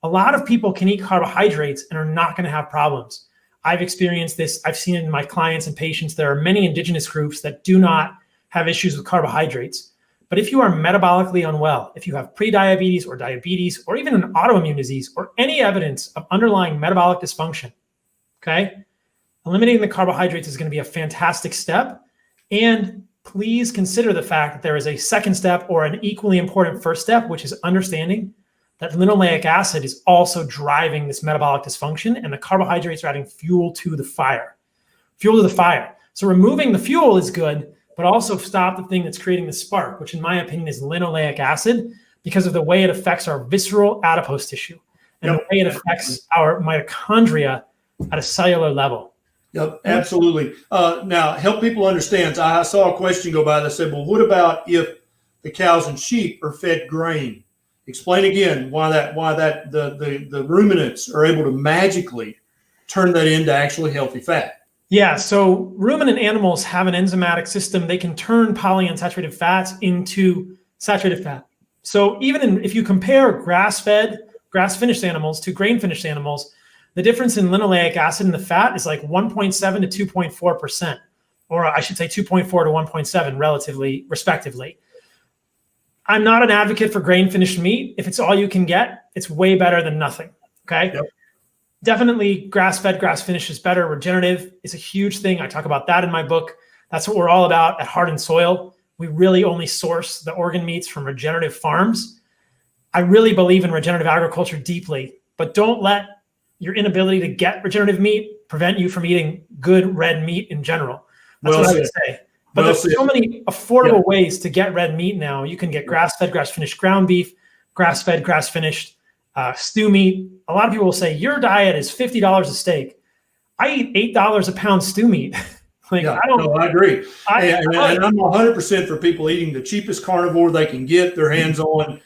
a lot of people can eat carbohydrates and are not going to have problems. I've experienced this. I've seen it in my clients and patients. There are many indigenous groups that do not have issues with carbohydrates. But if you are metabolically unwell, if you have prediabetes or diabetes or even an autoimmune disease or any evidence of underlying metabolic dysfunction, okay, eliminating the carbohydrates is going to be a fantastic step. And please consider the fact that there is a second step or an equally important first step, which is understanding that linoleic acid is also driving this metabolic dysfunction and the carbohydrates are adding fuel to the fire. Fuel to the fire. So removing the fuel is good, but also stop the thing that's creating the spark, which in my opinion is linoleic acid, because of the way it affects our visceral adipose tissue. and the way it affects our mitochondria at a cellular level. Yep, absolutely. Now, help people understand. I saw a question go by that said, well, what about if the cows and sheep are fed grain? Explain again why the ruminants are able to magically turn that into actually healthy fat. Yeah, so ruminant animals have an enzymatic system. They can turn polyunsaturated fats into saturated fat. So even if you compare grass-fed, grass-finished animals to grain-finished animals, the difference in linoleic acid in the fat is like 1.7 to 2.4%, or I should say 2.4 to 1.7 relatively, respectively. I'm not an advocate for grain-finished meat. If it's all you can get, it's way better than nothing, okay? Yep. Definitely grass-fed, grass-finished is better. Regenerative is a huge thing. I talk about that in my book. That's what we're all about at Heart and Soil. We really only source the organ meats from regenerative farms. I really believe in regenerative agriculture deeply, but don't let your inability to get regenerative meat prevent you from eating good red meat in general. That's what I would say. But there's so many affordable ways to get red meat now. You can get grass-fed, grass-finished ground beef, grass-fed, grass-finished stew meat. A lot of people will say, your diet is $50 a steak. I eat $8 a pound stew meat. I agree. And I'm 100% for people eating the cheapest carnivore they can get their hands on.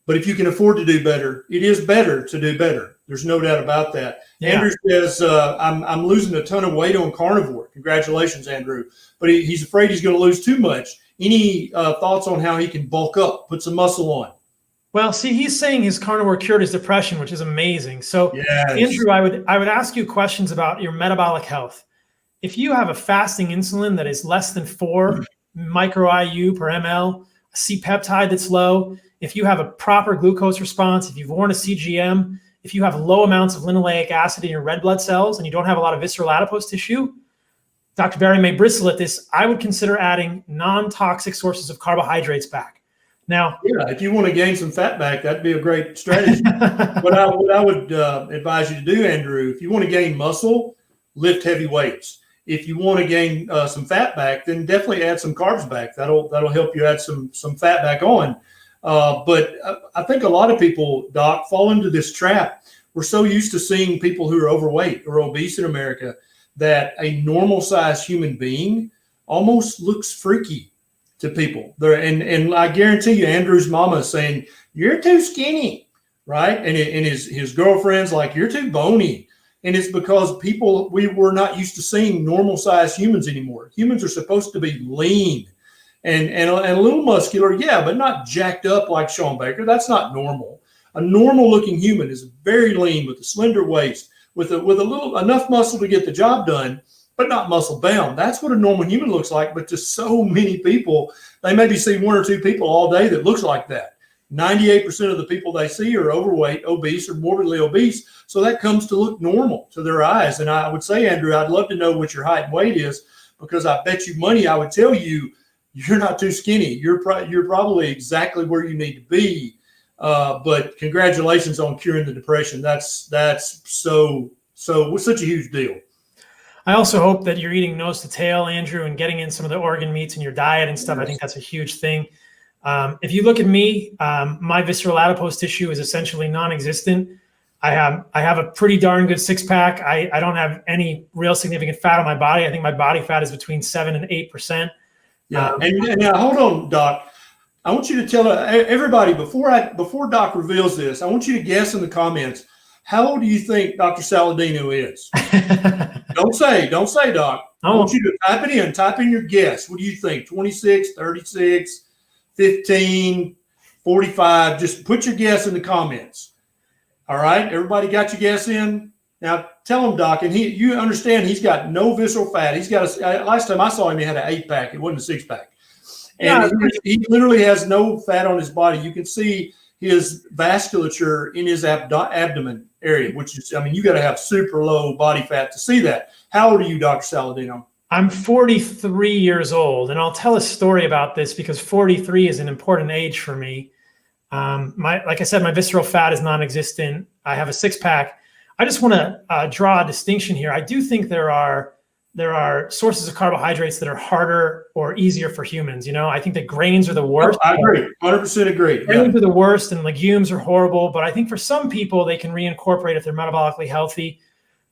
But if you can afford to do better, it is better to do better. There's no doubt about that. Yeah. Andrew says, I'm losing a ton of weight on carnivore. Congratulations, Andrew. But he's afraid he's going to lose too much. Any thoughts on how he can bulk up, put some muscle on? Well, see, he's saying his carnivore cured his depression, which is amazing. So, Andrew, I would ask you questions about your metabolic health. If you have a fasting insulin that is less than 4 micro IU per ml, a C-peptide that's low, if you have a proper glucose response, if you've worn a CGM, if you have low amounts of linoleic acid in your red blood cells and you don't have a lot of visceral adipose tissue, Dr. Barry may bristle at this, I would consider adding non-toxic sources of carbohydrates back. Now, if you want to gain some fat back, that'd be a great strategy. what I would advise you to do, Andrew, if you want to gain muscle, lift heavy weights. If you want to gain some fat back, then definitely add some carbs back. That'll help you add some fat back on. But I think a lot of people, Doc, fall into this trap. We're so used to seeing people who are overweight or obese in America that a normal-sized human being almost looks freaky to people. And I guarantee you, Andrew's mama is saying, you're too skinny, right? And his girlfriend's like, you're too bony. And it's because we're not used to seeing normal-sized humans anymore. Humans are supposed to be lean and a little muscular, but not jacked up like Sean Baker. That's not normal. A normal-looking human is very lean with a slender waist, with enough muscle to get the job done, but not muscle bound. That's what a normal human looks like. But to so many people, they maybe see 1 or 2 people all day that looks like that. 98% of the people they see are overweight, obese, or morbidly obese. So that comes to look normal to their eyes. And I would say, Andrew, I'd love to know what your height and weight is, because I bet you money I would tell you you're not too skinny. You're probably exactly where you need to be. But congratulations on curing the depression. That's so such a huge deal. I also hope that you're eating nose to tail, Andrew, and getting in some of the organ meats in your diet and stuff. I think that's a huge thing. If you look at me, my visceral adipose tissue is essentially non-existent. I have a pretty darn good 6-pack. I don't have any real significant fat on my body. I think my body fat is between 7 and 8%. Yeah, and now hold on, Doc. I want you to tell everybody before Doc reveals this, I want you to guess in the comments, how old do you think Dr. Saladino is? Don't say, Doc. I want you to type in your guess. What do you think? 26, 36, 15, 45. Just put your guess in the comments. All right, everybody got your guess in? Now tell him, Doc, and you understand he's got no visceral fat. He's got last time I saw him, he had an 8-pack. It wasn't a 6-pack. And he literally has no fat on his body. You can see his vasculature in his abdomen area, which is, you got to have super low body fat to see that. How old are you, Dr. Saladino? I'm 43 years old, and I'll tell a story about this because 43 is an important age for me. Like I said, my visceral fat is non-existent. I have a 6-pack. I just want to draw a distinction here. I do think there are there are sources of carbohydrates that are harder or easier for humans. I think that grains are the worst. I agree. 100% agree. Grains are the worst, and legumes are horrible. But I think for some people, they can reincorporate if they're metabolically healthy.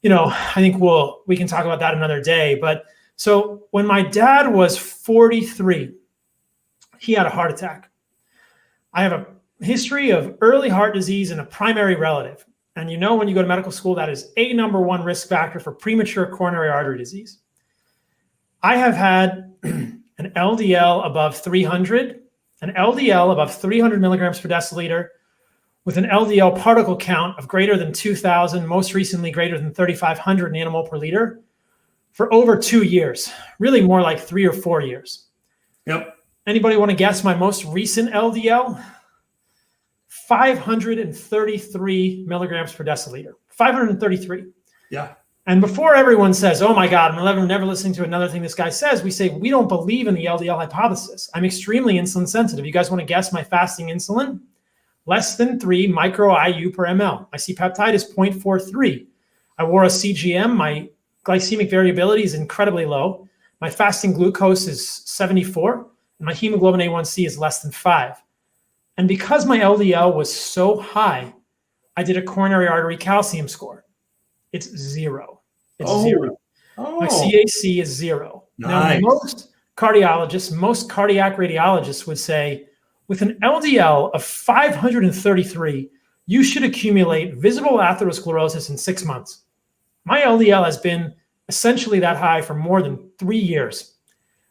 I think we can talk about that another day. But so when my dad was 43, he had a heart attack. I have a history of early heart disease in a primary relative. And when you go to medical school, that is a number one risk factor for premature coronary artery disease. I have had an LDL above 300, an LDL above 300 milligrams per deciliter, with an LDL particle count of greater than 2,000, most recently greater than 3,500 nanomole per liter, for over 2 years, really more like 3 or 4 years. Yep. Anybody want to guess my most recent LDL? 533 milligrams per deciliter. 533. Yeah. And before everyone says, oh my God, I'm never listening to another thing this guy says, we say, we don't believe in the LDL hypothesis. I'm extremely insulin sensitive. You guys want to guess my fasting insulin? Less than 3 micro IU per ml. My C-peptide is 0.43. I wore a CGM. My glycemic variability is incredibly low. My fasting glucose is 74. And my hemoglobin A1C is less than 5. And because my LDL was so high, I did a coronary artery calcium score. It's 0. It's 0. My CAC is 0. Nice. Now, most cardiologists, most cardiac radiologists would say, with an LDL of 533, you should accumulate visible atherosclerosis in 6 months. My LDL has been essentially that high for more than 3 years.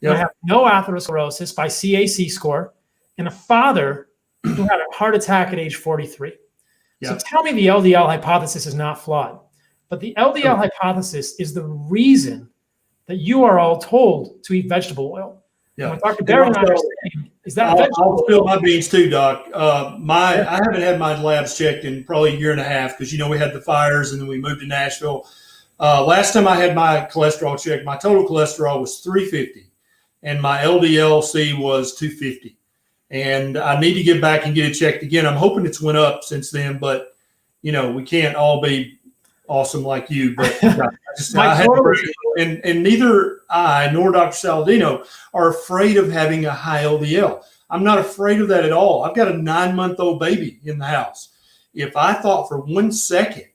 Yep. I have no atherosclerosis by CAC score, and a father who had a heart attack at age 43. Yep. So tell me the LDL hypothesis is not flawed. But the LDL hypothesis is the reason that you are all told to eat vegetable oil. Yeah. What Dr. Barry and I are saying is that I'll spill my beans too, Doc. I haven't had my labs checked in probably a year and a half because, we had the fires and then we moved to Nashville. Last time I had my cholesterol checked, my total cholesterol was 350 and my LDL-C was 250. And I need to get back and get it checked again. I'm hoping it's went up since then, but, we can't all be awesome like you. But and neither I nor Dr. Saladino are afraid of having a high LDL. I'm not afraid of that at all. I've got a 9-month-old baby in the house. If I thought for 1 second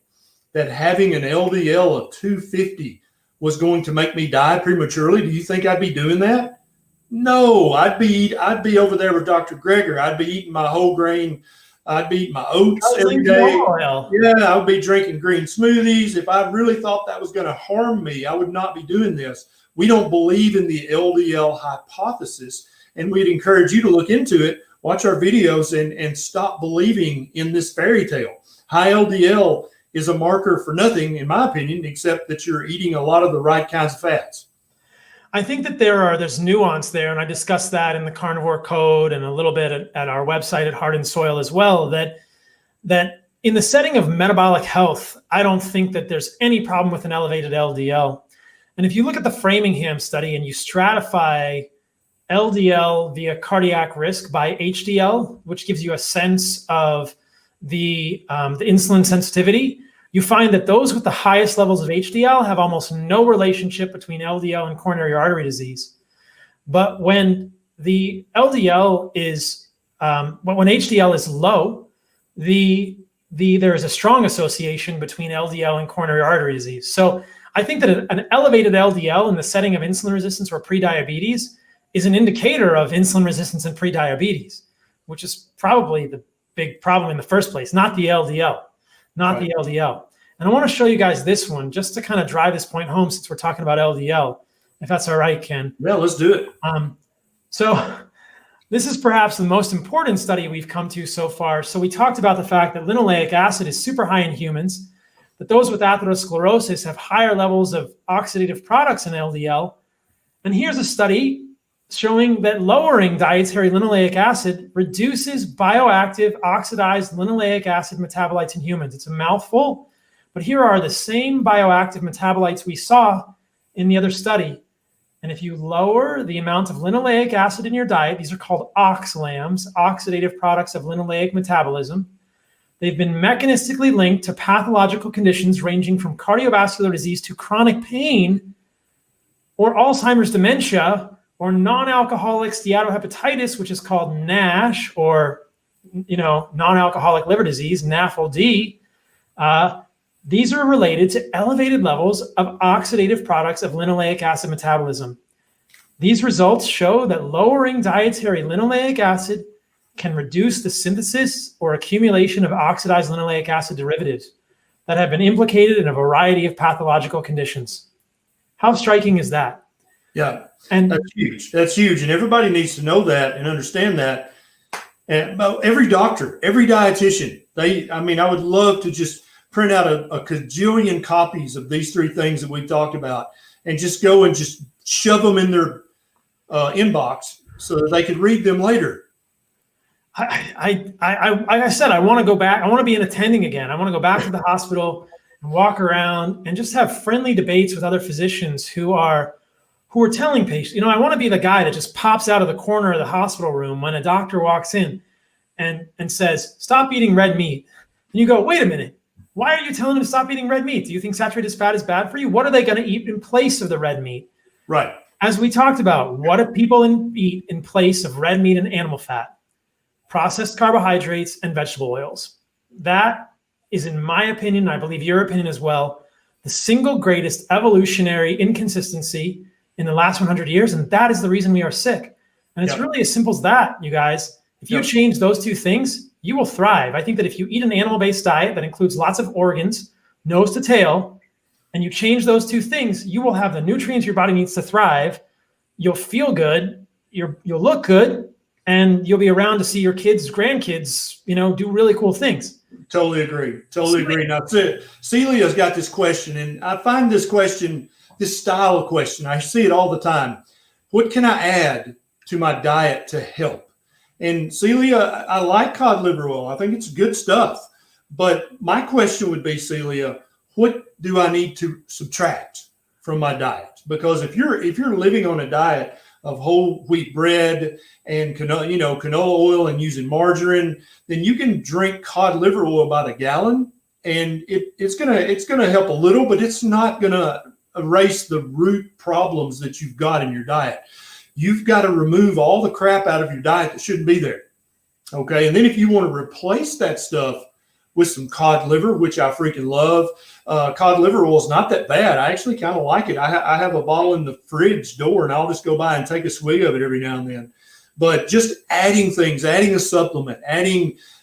that having an LDL of 250 was going to make me die prematurely, do you think I'd be doing that? No, I'd be over there with Dr. Greger. I'd be eating my whole grain. I'd be eating my oats every day. Yeah, I would be drinking green smoothies. If I really thought that was going to harm me, I would not be doing this. We don't believe in the LDL hypothesis, and we'd encourage you to look into it, watch our videos, and stop believing in this fairy tale. High LDL is a marker for nothing, in my opinion, except that you're eating a lot of the right kinds of fats. I think that there's nuance there, and I discussed that in the Carnivore Code and a little bit at our website at Heart and Soil as well, that in the setting of metabolic health, I don't think that there's any problem with an elevated LDL. And if you look at the Framingham study and you stratify LDL via cardiac risk by HDL, which gives you a sense of the insulin sensitivity, you find that those with the highest levels of HDL have almost no relationship between LDL and coronary artery disease. But when the LDL is, when HDL is low, there is a strong association between LDL and coronary artery disease. So I think that an elevated LDL in the setting of insulin resistance or prediabetes is an indicator of insulin resistance and prediabetes, which is probably the big problem in the first place, not the LDL. The LDL. And I want to show you guys this one just to kind of drive this point home since we're talking about LDL, if that's all right, Ken. Yeah, let's do it. So this is perhaps the most important study we've come to so far. So we talked about the fact that linoleic acid is super high in humans, that those with atherosclerosis have higher levels of oxidative products in LDL. And here's a study showing that lowering dietary linoleic acid reduces bioactive oxidized linoleic acid metabolites in humans. It's a mouthful, but here are the same bioactive metabolites we saw in the other study. And if you lower the amount of linoleic acid in your diet, these are called OXLAMs, oxidative products of linoleic metabolism. They've been mechanistically linked to pathological conditions ranging from cardiovascular disease to chronic pain or Alzheimer's dementia, or non-alcoholic steatohepatitis, which is called NASH, or non-alcoholic liver disease, NAFLD. These are related to elevated levels of oxidative products of linoleic acid metabolism. These results show that lowering dietary linoleic acid can reduce the synthesis or accumulation of oxidized linoleic acid derivatives that have been implicated in a variety of pathological conditions. How striking is that? Yeah, and that's huge. That's huge. And everybody needs to know that and understand that. And every doctor, every dietitian, I would love to just print out a cajillion copies of these three things that we talked about and just go and just shove them in their inbox so that they could read them later. Like I said, I want to go back. I want to be an attending again. I want to go back to the hospital and walk around and just have friendly debates with other physicians who are telling patients, I want to be the guy that just pops out of the corner of the hospital room when a doctor walks in and says, stop eating red meat. And you go, wait a minute. Why are you telling them to stop eating red meat? Do you think saturated fat is bad for you? What are they going to eat in place of the red meat? Right. As we talked about, what do people eat in place of red meat and animal fat? Processed carbohydrates and vegetable oils. That is, in my opinion, I believe your opinion as well, the single greatest evolutionary inconsistency in the last 100 years. And that is the reason we are sick. And it's really as simple as that, you guys. If you change those two things, you will thrive. I think that if you eat an animal-based diet that includes lots of organs, nose to tail, and you change those two things, you will have the nutrients your body needs to thrive. You'll feel good. You'll look good. And you'll be around to see your kids, grandkids, do really cool things. Totally agree. Totally agree. Now, Celia's got this question, and I find this question, this style of question, I see it all the time. What can I add to my diet to help? And Celia, I like cod liver oil. I think it's good stuff. But my question would be, Celia, what do I need to subtract from my diet? Because if you're living on a diet of whole wheat bread and canola oil and using margarine, then you can drink cod liver oil about a gallon, and it's gonna help a little, but it's not gonna erase the root problems that you've got in your diet. You've got to remove all the crap out of your diet that shouldn't be there. Okay, and then if you want to replace that stuff with some cod liver, which I freaking love. Cod liver oil is not that bad. I actually kind of like it. I have a bottle in the fridge door, and I'll just go by and take a swig of it every now and then. But just adding things, adding a supplement,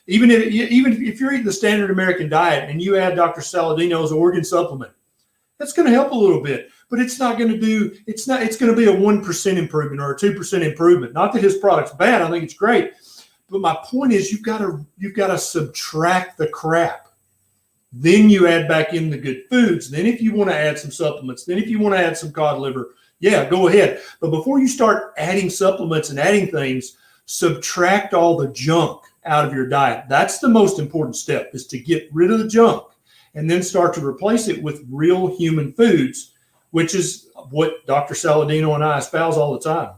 even if you're eating the standard American diet and you add Dr. Saladino's organ supplement, that's going to help a little bit. But it's going to be a 1% improvement or a 2% improvement. Not that his product's bad. I think it's great. But my point is you've got to subtract the crap. Then you add back in the good foods. Then if you want to add some supplements, then if you want to add some cod liver, yeah, go ahead. But before you start adding supplements and adding things, subtract all the junk out of your diet. That's the most important step, is to get rid of the junk and then start to replace it with real human foods, which is what Dr. Saladino and I espouse all the time.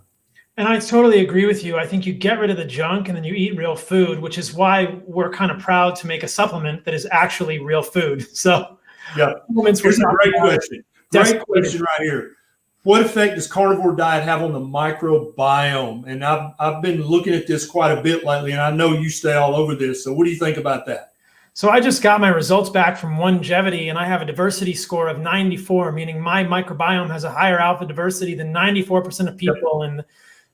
And I totally agree with you. I think you get rid of the junk and then you eat real food, which is why we're kind of proud to make a supplement that is actually real food. So, yeah, here's a great question. Great question right here. What effect does carnivore diet have on the microbiome? And I've been looking at this quite a bit lately, and I know you stay all over this. So what do you think about that? So I just got my results back from Longevity, and I have a diversity score of 94, meaning my microbiome has a higher alpha diversity than 94% of people. Yep. And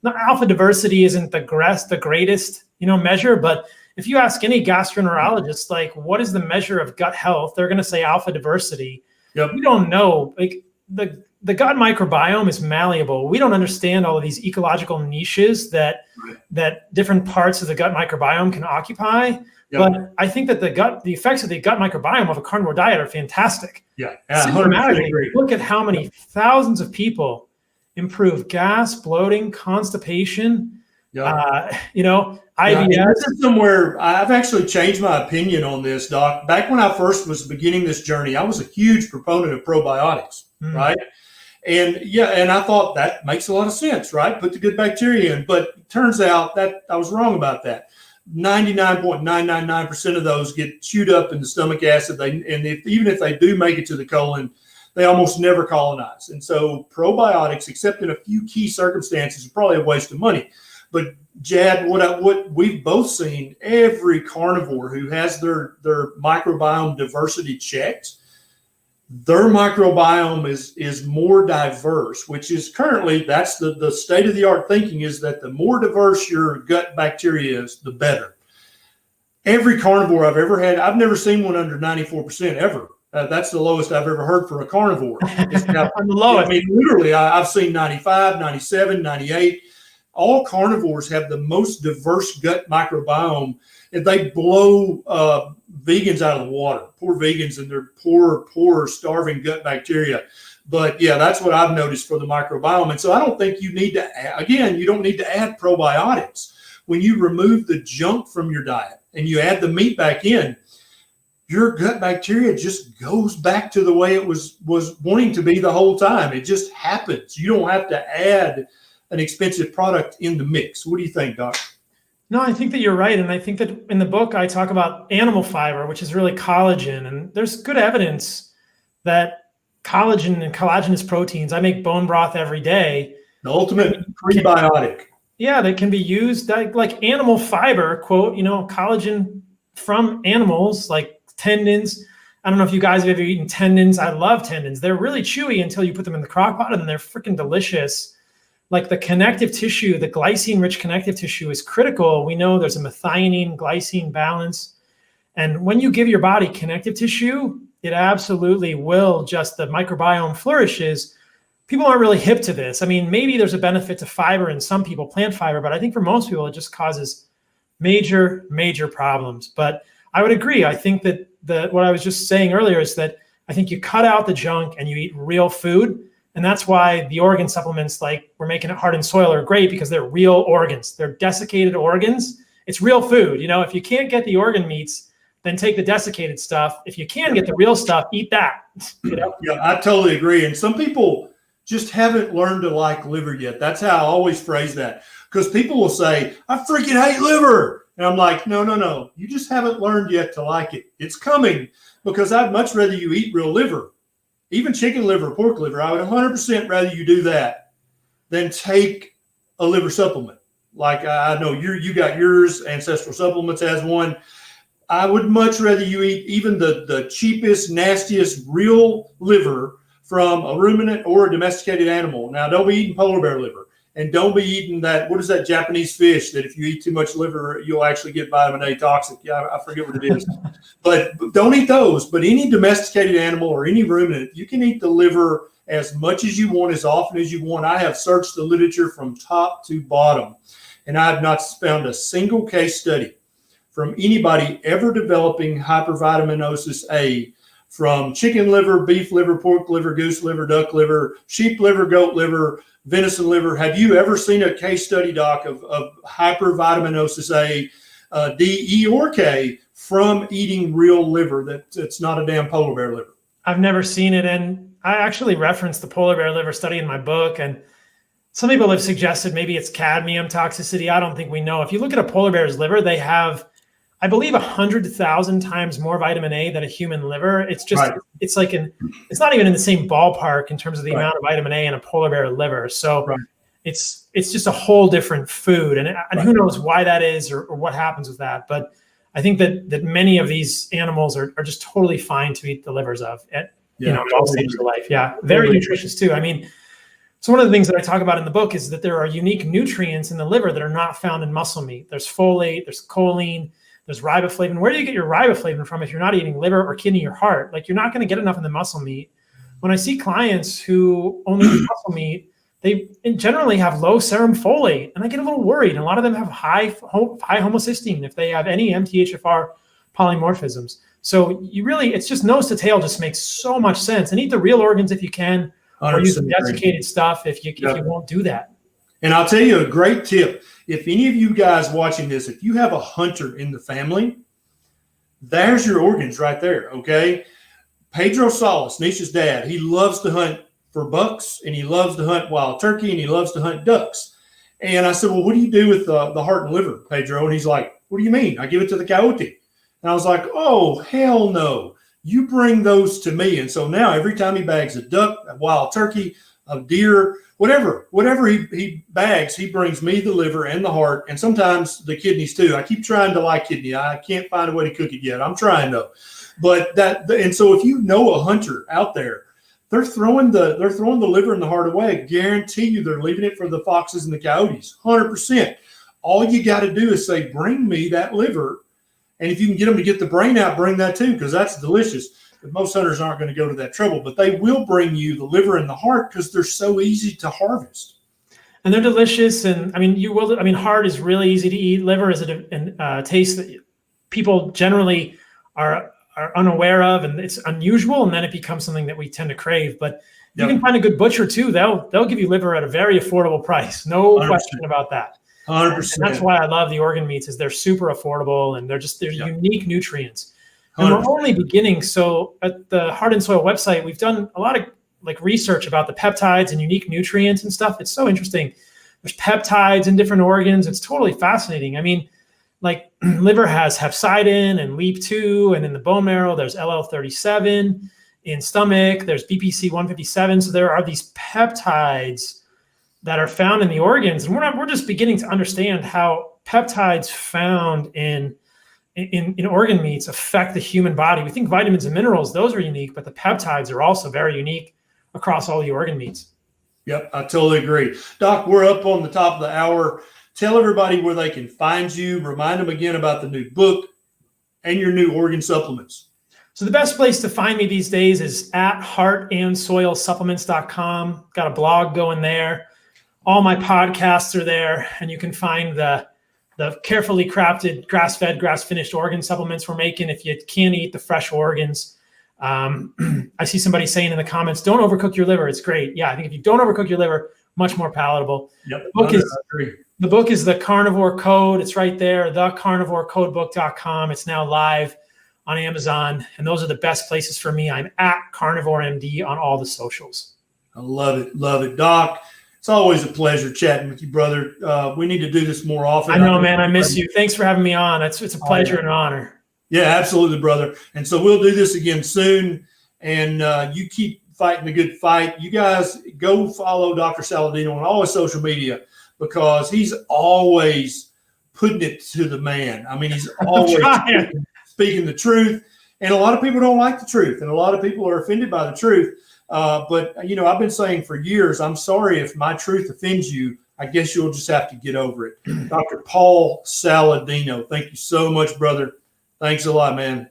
the alpha diversity isn't the greatest, measure, but if you ask any gastroenterologist, like, what is the measure of gut health? They're going to say alpha diversity. Yep. We don't know. Like the gut microbiome is malleable. We don't understand all of these ecological niches that different parts of the gut microbiome can occupy. Yep. But I think that the effects of the gut microbiome of a carnivore diet are fantastic. Yeah, systematically. Look at how many thousands of people improve gas, bloating, constipation, IBS. This is somewhere I've actually changed my opinion on this, Doc. Back when I first was beginning this journey, I was a huge proponent of probiotics, right? And I thought that makes a lot of sense, right? Put the good bacteria in. But it turns out that I was wrong about that. 99.999% of those get chewed up in the stomach acid. Even if they do make it to the colon, they almost never colonize. And so probiotics, except in a few key circumstances, are probably a waste of money. But Jad, what we've both seen, every carnivore who has their microbiome diversity checked, their microbiome is more diverse, which is currently, that's the state of the art thinking, is that the more diverse your gut bacteria is, the better. Every carnivore I've ever had, I've never seen one under 94% ever. That's the lowest I've ever heard for a carnivore. It's now, I'm the lowest. I mean, literally, I've seen 95, 97, 98. All carnivores have the most diverse gut microbiome, and they blow vegans out of the water. Poor vegans and their poor starving gut bacteria. But yeah, that's what I've noticed for the microbiome. And so I don't think you need to, again, you don't need to add probiotics. When you remove the junk from your diet and you add the meat back in, your gut bacteria just goes back to the way it was wanting to be the whole time. It just happens. You don't have to add an expensive product in the mix. What do you think, Doc? No, I think that you're right. And I think that in the book, I talk about animal fiber, which is really collagen. And there's good evidence that collagen and collagenous proteins, I make bone broth every day. The ultimate prebiotic. Yeah, they can be used like animal fiber, quote, collagen from animals like tendons. I don't know if you guys have ever eaten tendons. I love tendons. They're really chewy until you put them in the crock pot, and then they're freaking delicious. Like the connective tissue, the glycine-rich connective tissue is critical. We know there's a methionine-glycine balance. And when you give your body connective tissue, it absolutely will just, the microbiome flourishes. People aren't really hip to this. I mean, maybe there's a benefit to fiber in some people, plant fiber, but I think for most people, it just causes major, major problems. But I would agree. I think that what I was just saying earlier is that I think you cut out the junk and you eat real food. And that's why the organ supplements, like we're making it Heart and Soil, are great, because they're real organs. They're desiccated organs. It's real food. If you can't get the organ meats, then take the desiccated stuff. If you can get the real stuff, eat that. Yeah, I totally agree. And some people just haven't learned to like liver yet. That's how I always phrase that. Because people will say, I freaking hate liver. And I'm like, no. You just haven't learned yet to like it. It's coming, because I'd much rather you eat real liver. Even chicken liver, pork liver, I would 100% rather you do that than take a liver supplement. Like I know you got yours, Ancestral Supplements has one. I would much rather you eat even the cheapest, nastiest real liver from a ruminant or a domesticated animal. Now, don't be eating polar bear liver, and don't be eating what is that Japanese fish that if you eat too much liver, you'll actually get vitamin A toxic. Yeah, I forget what it is. But don't eat those. But any domesticated animal or any ruminant, you can eat the liver as much as you want, as often as you want. I have searched the literature from top to bottom, and I have not found a single case study from anybody ever developing hypervitaminosis A from chicken liver, beef liver, pork liver, goose liver, duck liver, sheep liver, goat liver, venison liver. Have you ever seen a case study, Doc, of hypervitaminosis A, D, E, or K from eating real liver that's not a damn polar bear liver? I've never seen it. And I actually referenced the polar bear liver study in my book. And some people have suggested maybe it's cadmium toxicity. I don't think we know. If you look at a polar bear's liver, they have, I believe, 100,000 times more vitamin A than a human liver. It's just, right. It's not even in the same ballpark in terms of the amount of vitamin A in a polar bear liver. So it's just a whole different food. And who knows why that is or what happens with that. But I think that many of these animals are just totally fine to eat the livers of at all stages of life. Yeah. Very nutritious too. I mean, so one of the things that I talk about in the book is that there are unique nutrients in the liver that are not found in muscle meat. There's folate, there's choline, there's riboflavin. Where do you get your riboflavin from if you're not eating liver or kidney or heart? Like, you're not going to get enough in the muscle meat. When I see clients who only eat muscle meat, they generally have low serum folate, and I get a little worried. And a lot of them have high homocysteine if they have any MTHFR polymorphisms. So it's just nose to tail just makes so much sense. And eat the real organs if you can, or use the desiccated stuff if you won't do that. And I'll tell you a great tip. If any of you guys watching this, if you have a hunter in the family, there's your organs right there, okay? Pedro Salas, Nisha's dad, he loves to hunt for bucks, and he loves to hunt wild turkey, and he loves to hunt ducks. And I said, well, what do you do with the heart and liver, Pedro? And he's like, what do you mean? I give it to the coyote. And I was like, oh, hell no. You bring those to me. And so now every time he bags a duck, a wild turkey, a deer, whatever he bags, he brings me the liver and the heart, and sometimes the kidneys too. I keep trying to like kidney. I can't find a way to cook it yet. I'm trying though. But and so if you know a hunter out there, they're throwing the liver and the heart away. I guarantee you they're leaving it for the foxes and the coyotes, 100%. All you got to do is say, bring me that liver. And if you can get them to get the brain out, bring that too, because that's delicious. But most hunters aren't going to go to that trouble, but they will bring you the liver and the heart because they're so easy to harvest. And they're delicious. And heart is really easy to eat. Liver is a taste that people generally are unaware of, and it's unusual. And then it becomes something that we tend to crave. But you can find a good butcher too. They'll give you liver at a very affordable price. No 100%. Question about that. 100%. And that's why I love the organ meats, is they're super affordable and they're unique nutrients. And 100%. We're only beginning. So at the Heart and Soil website, we've done a lot of research about the peptides and unique nutrients and stuff. It's so interesting. There's peptides in different organs. It's totally fascinating. I mean, liver has hepcidin and LEAP2, and in the bone marrow, there's LL37. In stomach, there's BPC 157. So there are these peptides that are found in the organs, and we're just beginning to understand how peptides found in organ meats affect the human body. We think vitamins and minerals, those are unique, but the peptides are also very unique across all the organ meats. Yep, I totally agree. Doc, we're up on the top of the hour. Tell everybody where they can find you. Remind them again about the new book and your new organ supplements. So the best place to find me these days is at heartandsoilsupplements.com. Got a blog going there. All my podcasts are there, and you can find the carefully crafted, grass-fed, grass-finished organ supplements we're making if you can't eat the fresh organs. I see somebody saying in the comments, don't overcook your liver. It's great. Yeah, I think if you don't overcook your liver, much more palatable. Yep, the book is The Carnivore Code. It's right there, thecarnivorecodebook.com. It's now live on Amazon, and those are the best places for me. I'm at CarnivoreMD on all the socials. I love it. Love it. Doc, it's always a pleasure chatting with you, brother. We need to do this more often. I know, man. I miss you. Thanks for having me on. It's a pleasure and an honor. Yeah, absolutely, brother. And so we'll do this again soon. And you keep fighting the good fight. You guys go follow Dr. Saladino on all his social media, because he's always putting it to the man. I mean, he's always speaking the truth. And a lot of people don't like the truth, and a lot of people are offended by the truth. But, I've been saying for years, I'm sorry if my truth offends you. I guess you'll just have to get over it. Dr. Paul Saladino, thank you so much, brother. Thanks a lot, man.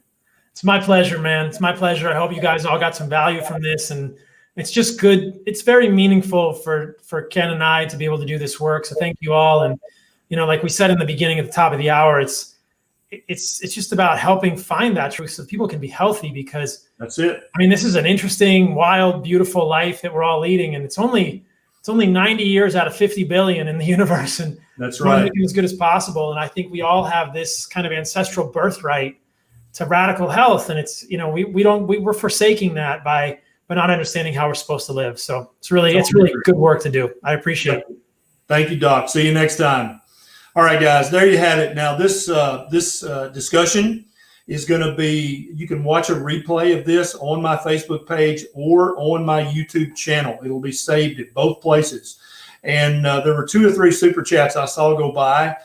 It's my pleasure, man. It's my pleasure. I hope you guys all got some value from this, and it's just good. It's very meaningful for Ken and I to be able to do this work. So thank you all. And, like we said in the beginning at the top of the hour, it's just about helping find that truth so people can be healthy, because that's it. I mean, this is an interesting, wild, beautiful life that we're all leading, and it's only 90 years out of 50 billion in the universe, and that's right. Making as good as possible. And I think we all have this kind of ancestral birthright to radical health, and it's we're forsaking that by not understanding how we're supposed to live. So it's really good work to do. I appreciate it. Thank you, Doc. See you next time. All right, guys, there you have it. Now, this discussion is going to be, you can watch a replay of this on my Facebook page or on my YouTube channel. It'll be saved at both places. And there were 2 or 3 super chats I saw go by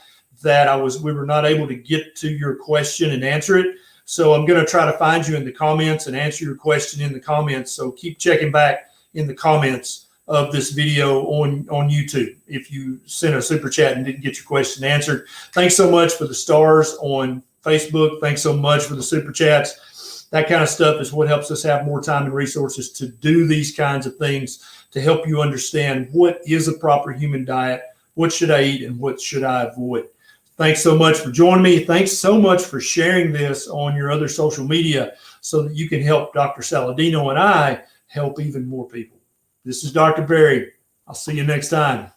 that we were not able to get to your question and answer it. So I'm going to try to find you in the comments and answer your question in the comments. So keep checking back in the comments of this video on YouTube if you sent a super chat and didn't get your question answered. Thanks so much for the stars on Facebook. Thanks so much for the super chats. That kind of stuff is what helps us have more time and resources to do these kinds of things, to help you understand what is a proper human diet, what should I eat, and what should I avoid. Thanks so much for joining me. Thanks so much for sharing this on your other social media so that you can help Dr. Saladino and I help even more people. This is Dr. Berry. I'll see you next time.